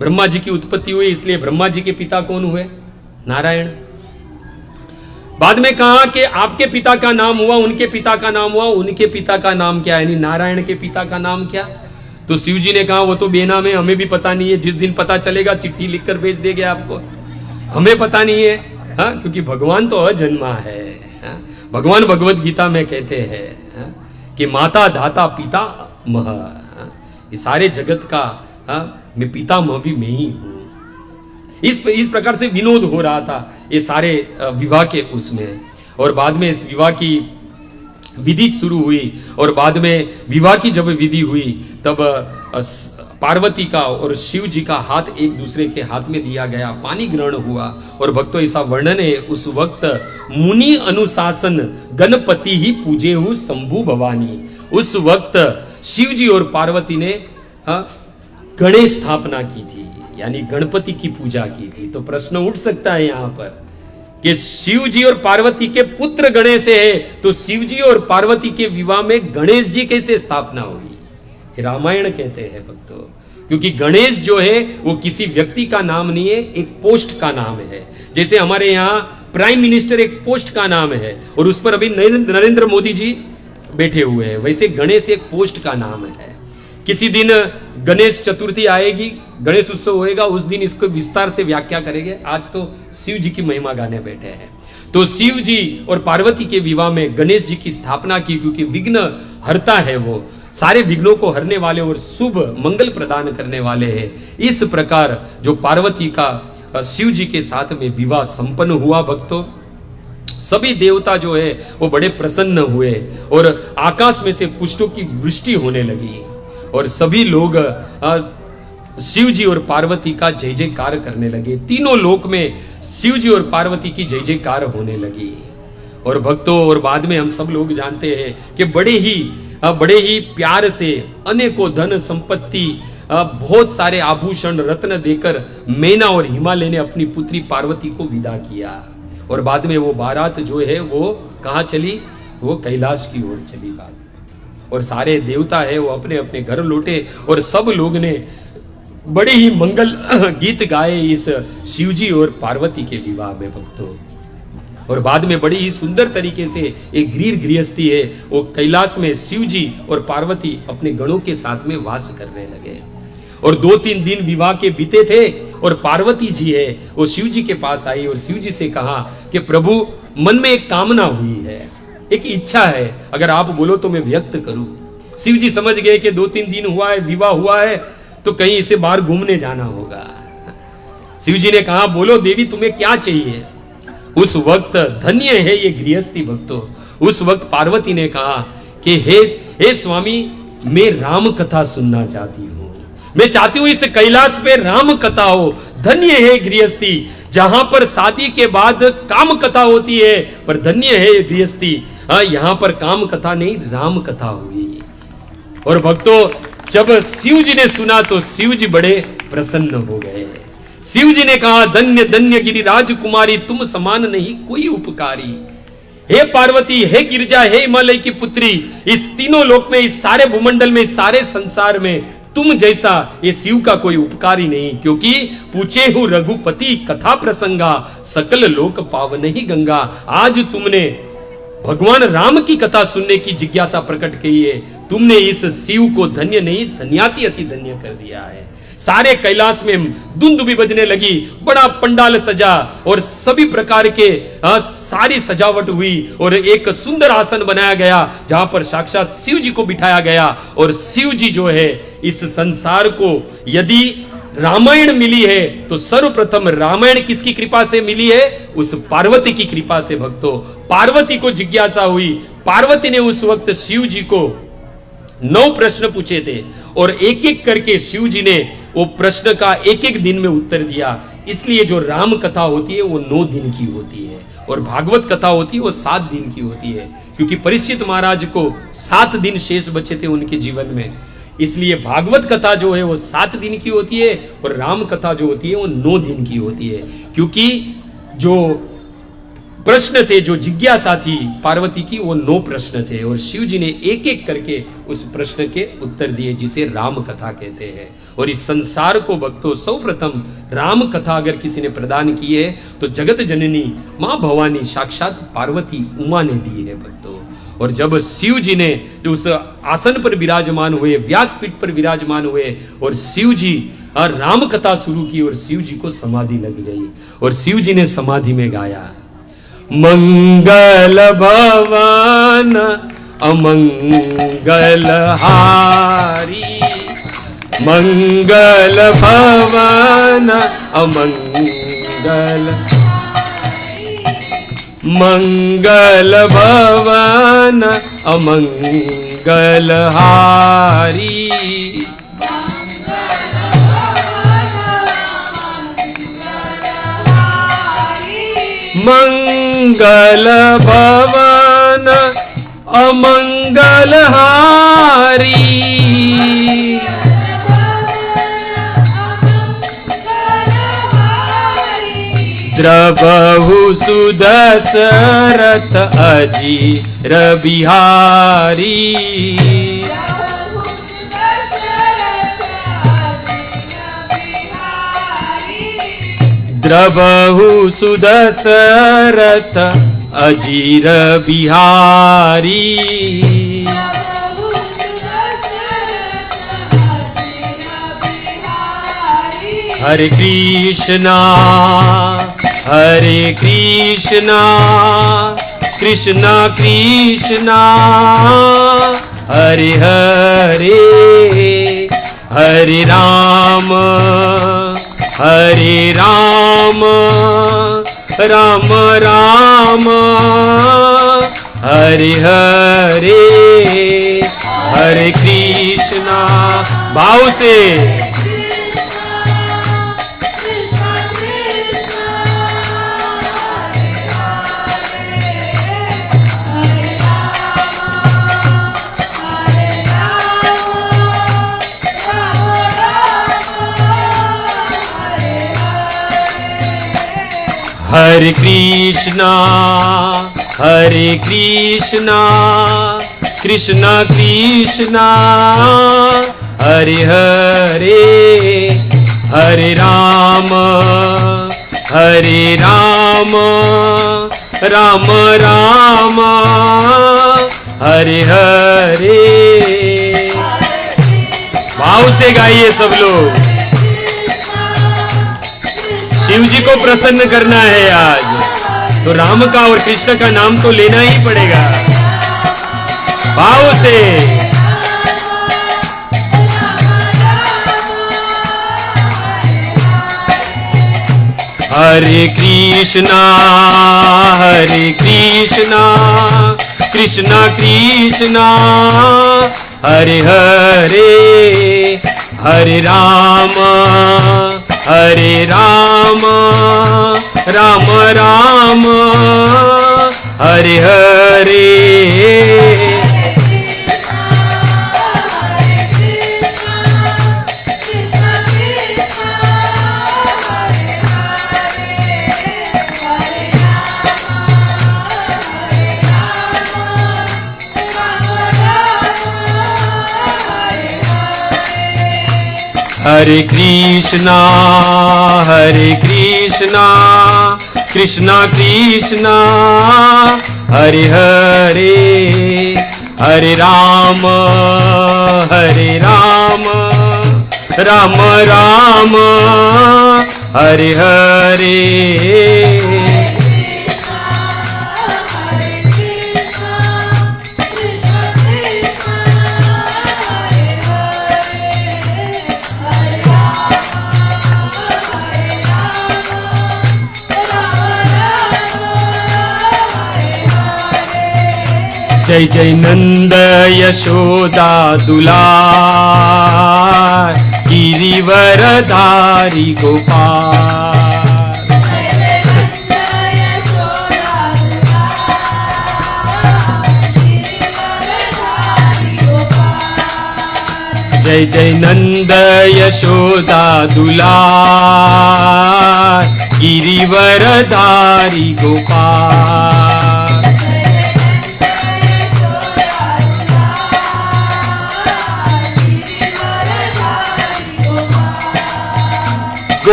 ब्रह्मा जी की उत्पत्ति हुई, इसलिए ब्रह्मा जी के पिता कौन हुए? नारायण। बाद में कहा कि आपके पिता का नाम हुआ, उनके पिता का नाम हुआ, उनके पिता का नाम क्या? यानी नारायण के पिता का नाम क्या? तो शिव जी ने कहा वो तो बेनाम है, हमें भी पता नहीं है, जिस दिन पता चलेगा चिट्ठी लिखकर भेज देंगे आपको, हमें पता नहीं है। हाँ, क्योंकि भगवान तो अजन्मा है। हाँ? भगवान भगवत गीता में कहते हैं हाँ? कि माता धाता पिता मह, हाँ? ये सारे जगत का हाँ? मैं पितामह भी मैं ही हूं। इस प्रकार से विनोद हो रहा था ये सारे विवाह के उसमें। और बाद में इस विवाह की विधि शुरू हुई। और बाद में विवाह की जब विधि हुई तब पार्वती का और शिव जी का हाथ एक दूसरे के हाथ में दिया गया, पानी ग्रहण हुआ। और भक्तों ऐसा वर्णन है उस वक्त मुनि अनुशासन गणपति ही पूजे हु शंभु भवानी। उस वक्त शिव जी और पार्वती ने गणेश स्थापना की थी, यानी गणपति की पूजा की थी। तो प्रश्न उठ सकता है यहां पर कि शिव जी और पार्वती के पुत्र गणेश है, तो शिव जी और पार्वती के विवाह में गणेश जी कैसे स्थापना हुई? रामायण कहते हैं भक्तों, क्योंकि गणेश जो है वो किसी व्यक्ति का नाम नहीं है, एक पोस्ट का नाम है। जैसे हमारे यहाँ प्राइम मिनिस्टर एक पोस्ट का नाम है और उस पर अभी नरेंद्र मोदी जी बैठे हुए हैं, वैसे गणेश एक पोस्ट का नाम है। किसी दिन गणेश चतुर्थी आएगी, गणेश उत्सव होएगा, उस दिन इसको विस्तार से व्याख्या करेंगे। आज तो शिव जी की महिमा गाने बैठे हैं। तो शिव जी और पार्वती के विवाह में गणेश जी की स्थापना की, क्योंकि विघ्न हरता है, वो सारे विघ्नों को हरने वाले और शुभ मंगल प्रदान करने वाले हैं। इस प्रकार जो पार्वती का शिव जी के साथ में विवाह संपन्न हुआ भक्तों, सभी देवता जो है वो बड़े प्रसन्न हुए और आकाश में से पुष्पों की वृष्टि होने लगी और सभी लोग शिव जी और पार्वती का जय जयकार करने लगे। तीनों लोक में शिव जी और पार्वती की जय जयकार होने लगी। और भक्तों, और बाद में हम सब लोग जानते हैं कि बड़े ही प्यार से अनेकों धन संपत्ति, बहुत सारे आभूषण रत्न देकर मेना और हिमालय ने अपनी पुत्री पार्वती को विदा किया। और बाद में वो बारात जो है वो कहाँ चली? वो कैलाश की ओर चली बात। और सारे देवता है वो अपने अपने घर लौटे और सब लोग ने बड़े ही मंगल गीत गाए इस शिवजी और पार्वती के विवाह में भक्तों। और बाद में बड़ी ही सुंदर तरीके से एक गृहस्थी है, वो कैलाश में शिवजी और पार्वती अपने गणों के साथ में वास करने लगे। और 2-3 दिन विवाह के बीते थे और पार्वती जी है वो शिव जी के पास आई और शिव जी से कहा कि प्रभु, मन में एक कामना हुई है, एक इच्छा है, अगर आप बोलो तो मैं व्यक्त करूं। शिव जी समझ गए कि 2-3 दिन हुआ है, विवाह हुआ है, तो कहीं इसे बाहर घूमने जाना होगा। शिव जी ने कहा, बोलो देवी तुम्हें क्या चाहिए? उस वक्त धन्य है ये गृहस्थी भक्तों। उस वक्त पार्वती ने कहा कि हे स्वामी, मैं राम कथा सुनना चाहती हूँ, मैं चाहती हूँ इस कैलाश पे राम कथा हो। धन्य है गृहस्थी जहां पर शादी के बाद काम कथा होती है, पर धन्य है गृहस्थी यहाँ पर काम कथा नहीं, राम कथा हुई। और भक्तों, जब शिव जी ने सुना तो शिव जी बड़े प्रसन्न हो गए। शिव जी ने कहा, धन्य धन्य गिरिराज कुमारी, तुम समान नहीं कोई उपकारी। हे पार्वती, हे गिरिजा, हे हिमालय की पुत्री, इस तीनों लोक में, इस सारे भूमंडल में, इस सारे संसार में तुम जैसा ये शिव का कोई उपकारी नहीं, क्योंकि पूछे हूं रघुपति कथा प्रसंगा, सकल लोक पावन ही गंगा। आज तुमने भगवान राम की कथा सुनने की जिज्ञासा प्रकट की है, तुमने इस शिव को धन्य नहीं धन्याति अति धन्य कर दिया है। सारे कैलाश में धुंध भी बजने लगी, बड़ा पंडाल सजा और सभी प्रकार के सारी सजावट हुई और एक सुंदर आसन बनाया गया जहां पर साक्षात शिव जी को बिठाया गया। और शिव जी जो है इस संसार को यदि रामायण मिली है तो सर्वप्रथम रामायण किसकी कृपा से मिली है? उस पार्वती की कृपा से। भक्तों, पार्वती को जिज्ञासा हुई, पार्वती ने उस वक्त शिव जी को 9 प्रश्न पूछे थे और एक एक करके शिव जी ने वो प्रश्न का एक एक दिन में उत्तर दिया। इसलिए जो राम कथा होती है वो 9 दिन की होती है और भागवत कथा होती है वो 7 दिन की होती है, क्योंकि परीक्षित महाराज को 7 दिन शेष बचे थे उनके जीवन में। इसलिए भागवत कथा जो है वो 7 दिन की होती है और राम कथा जो होती है वो 9 दिन की होती है, क्योंकि जो प्रश्न थे, जो जिज्ञासा थी पार्वती की, वो 9 प्रश्न थे और शिव जी ने एक एक करके उस प्रश्न के उत्तर दिए, जिसे राम कथा कहते हैं। और इस संसार को भक्तों सर्वप्रथम राम कथा अगर किसी ने प्रदान की है तो जगत जननी मां भवानी साक्षात पार्वती उमा ने दी है भक्तों। और जब शिव जी ने जो उस आसन पर विराजमान हुए, व्यासपीठ पर विराजमान हुए और शिव जी राम कथा शुरू की और शिव जी को समाधि लग गई और शिव जी ने समाधि में गाया, मंगल भवन अमंगल हारी, मंगल भवन अमंगल, मंगल भवन अमंगल हारी, मंगल भवन अमंगल हारी, द्रवहु सुदशरथ अजीर बिहारी, द्रवहु सुदशरथ अजीर बिहारी, हरे कृष्णा हरे कृष्णा कृष्णा कृष्णा हरे हरे, हरे राम हरे राम राम राम हरे हरे, हरे कृष्णा। भाव से हरे कृष्णा कृष्णा कृष्णा हरे हरे, हरे राम राम राम हरे हरे। भाव से गाइए सब लोग, शिव जी को प्रसन्न करना है आज, तो राम का और कृष्ण का नाम तो लेना ही पड़ेगा। भाव से हरे कृष्णा कृष्णा कृष्णा हरे हरे, हरे राम राम राम हरे हरे। हरे कृष्णा कृष्णा कृष्णा हरे हरे, हरे राम राम राम हरे हरे। जय जय नंद यशोदा दुलार, गिरिवरधारी गोपाल। जय जय नंद यशोदा दुलार, गिरिवरधारी गोपाल।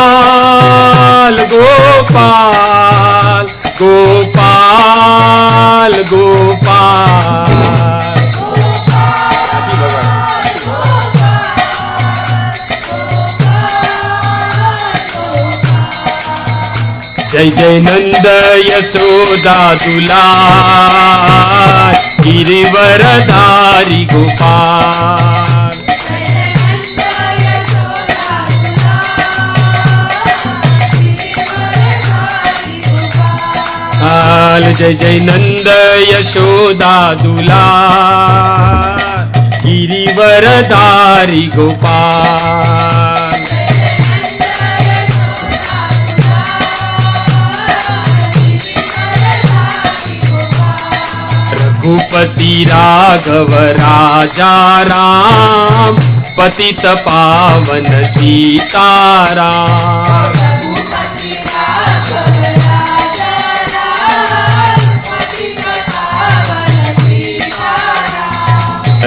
गोपाल गोपाल गोपाल गोपाल। जय जय नंद यशोदा दुलार, गिरिवरधारी गोपाल। जय जय नंद यशोदा दुलार, गिरिवरधारी गोपाल। रघुपति राघव राजा राम, पतित पावन सीताराम।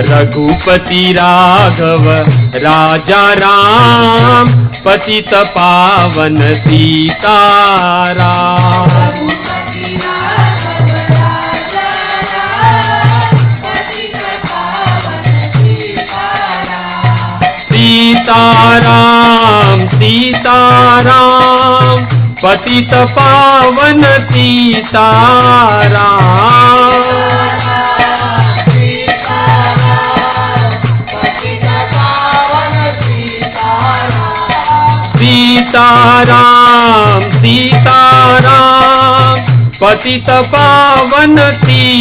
रघुपति राघव राजा राम, पतित पावन सीताराम। सीताराम सीताराम, पतित पावन सीताराम। सीताराम सीताराम, पतित पावन सीताराम।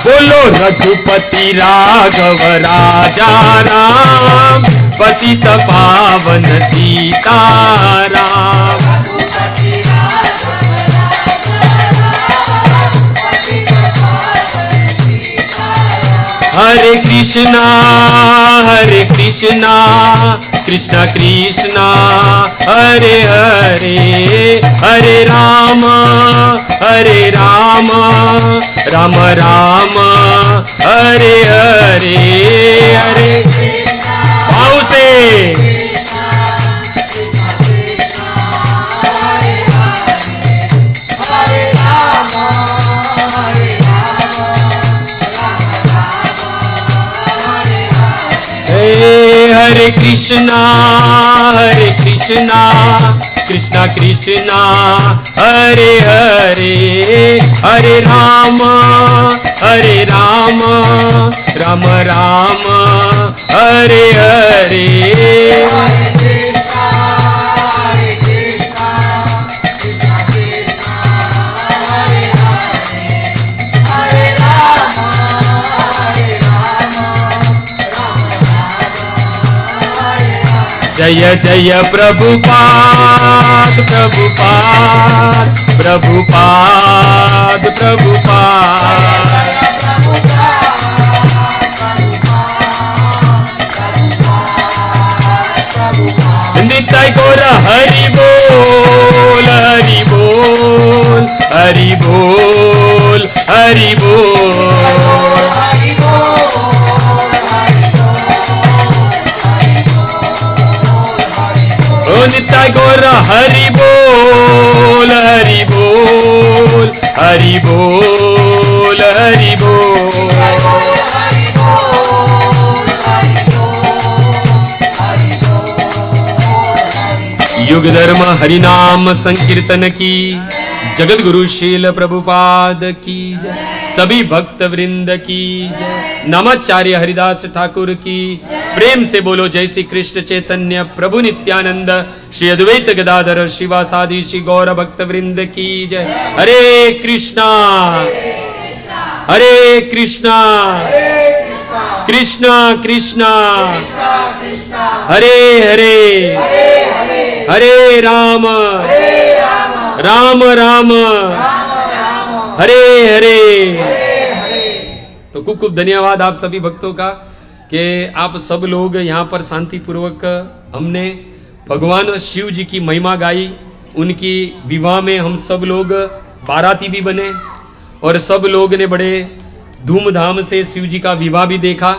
बोलो रघुपति राघव राजा राम, पतित पावन सीताराम। हरे कृष्णा कृष्णा कृष्णा हरे हरे, हरे राम राम राम हरे हरे। हरे भाव से हरे कृष्णा कृष्णा कृष्णा हरे हरे, हरे राम राम राम हरे हरे। जय जय प्रभुपाद प्रभुपाद प्रभुपाद प्रभुपाद। नित्य गौर हरि बोल हरि बोल, ओ नित्य गौर हरि बोल हरि बोल हरि बोल हरि बोल। युग धर्म हरि नाम संकीर्तन की जगत गुरु शील प्रभुपाद की जय। सभी भक्त वृंद की जय। नामाचार्य हरिदास ठाकुर की प्रेम से बोलो जय श्री कृष्ण चैतन्य प्रभु नित्यानंद श्री अद्वैत गदाधर शिवासादि श्री गौर भक्त वृंद की जय। हरे कृष्णा हरे कृष्णा कृष्णा कृष्णा हरे हरे हरे राम राम राम हरे हरे। तो खूब खूब धन्यवाद आप सभी भक्तों का कि आप सब लोग यहाँ पर शांति पूर्वक हमने भगवान शिव जी की महिमा गाई। उनकी विवाह में हम सब लोग बाराती भी बने और सब लोग ने बड़े धूमधाम से शिव जी का विवाह भी देखा।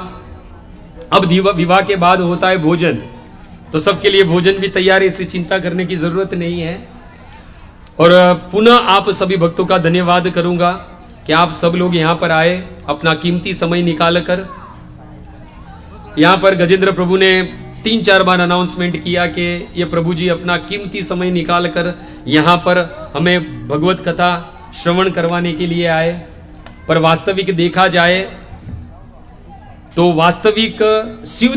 अब विवाह के बाद होता है भोजन, तो सबके लिए भोजन भी तैयार है, इसलिए चिंता करने की जरूरत नहीं है। और पुनः आप सभी भक्तों का धन्यवाद करूंगा कि आप सब लोग यहाँ पर आए, अपना कीमती समय निकाल कर। यहाँ पर गजेंद्र प्रभु ने 3-4 बार अनाउंसमेंट किया कि ये प्रभु जी अपना कीमती समय निकाल कर यहाँ पर हमें भगवत कथा श्रवण करवाने के लिए आए। पर वास्तविक देखा जाए तो वास्तविक शिव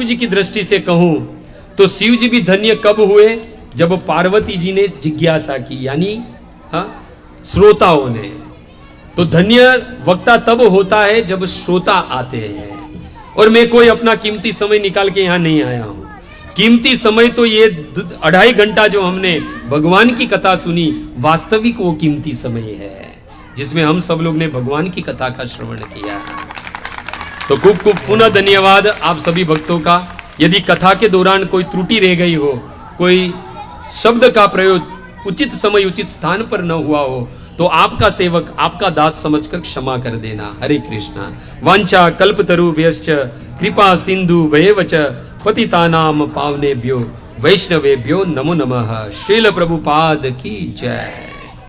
जी की दृष्टि से कहूं तो शिव जी भी धन्य कब हुए जब पार्वती जी ने जिज्ञासा की, यानी श्रोताओं ने। तो धन्य वक्ता तब होता है जब श्रोता आते हैं। और मैं कोई अपना कीमती समय निकाल के यहां नहीं आया हूं। कीमती समय तो ये 2.5 घंटा जो हमने भगवान की कथा सुनी, वास्तविक वो कीमती समय है जिसमें हम सब लोग ने भगवान की कथा का श्रवण किया। तो खूब खूब पुनः धन्यवाद आप सभी भक्तों का। यदि कथा के दौरान कोई त्रुटि रह गई हो, कोई शब्द का प्रयोग उचित समय उचित स्थान पर न हुआ हो, तो आपका सेवक आपका दास समझकर क्षमा कर देना। हरे कृष्णा। वांछा कल्पतरुभ्यश्च कृपा सिंधु भयेवच पतितानाम पावनेभ्यो वैष्णवेभ्यो नमो नमः। श्रील प्रभुपाद की जय।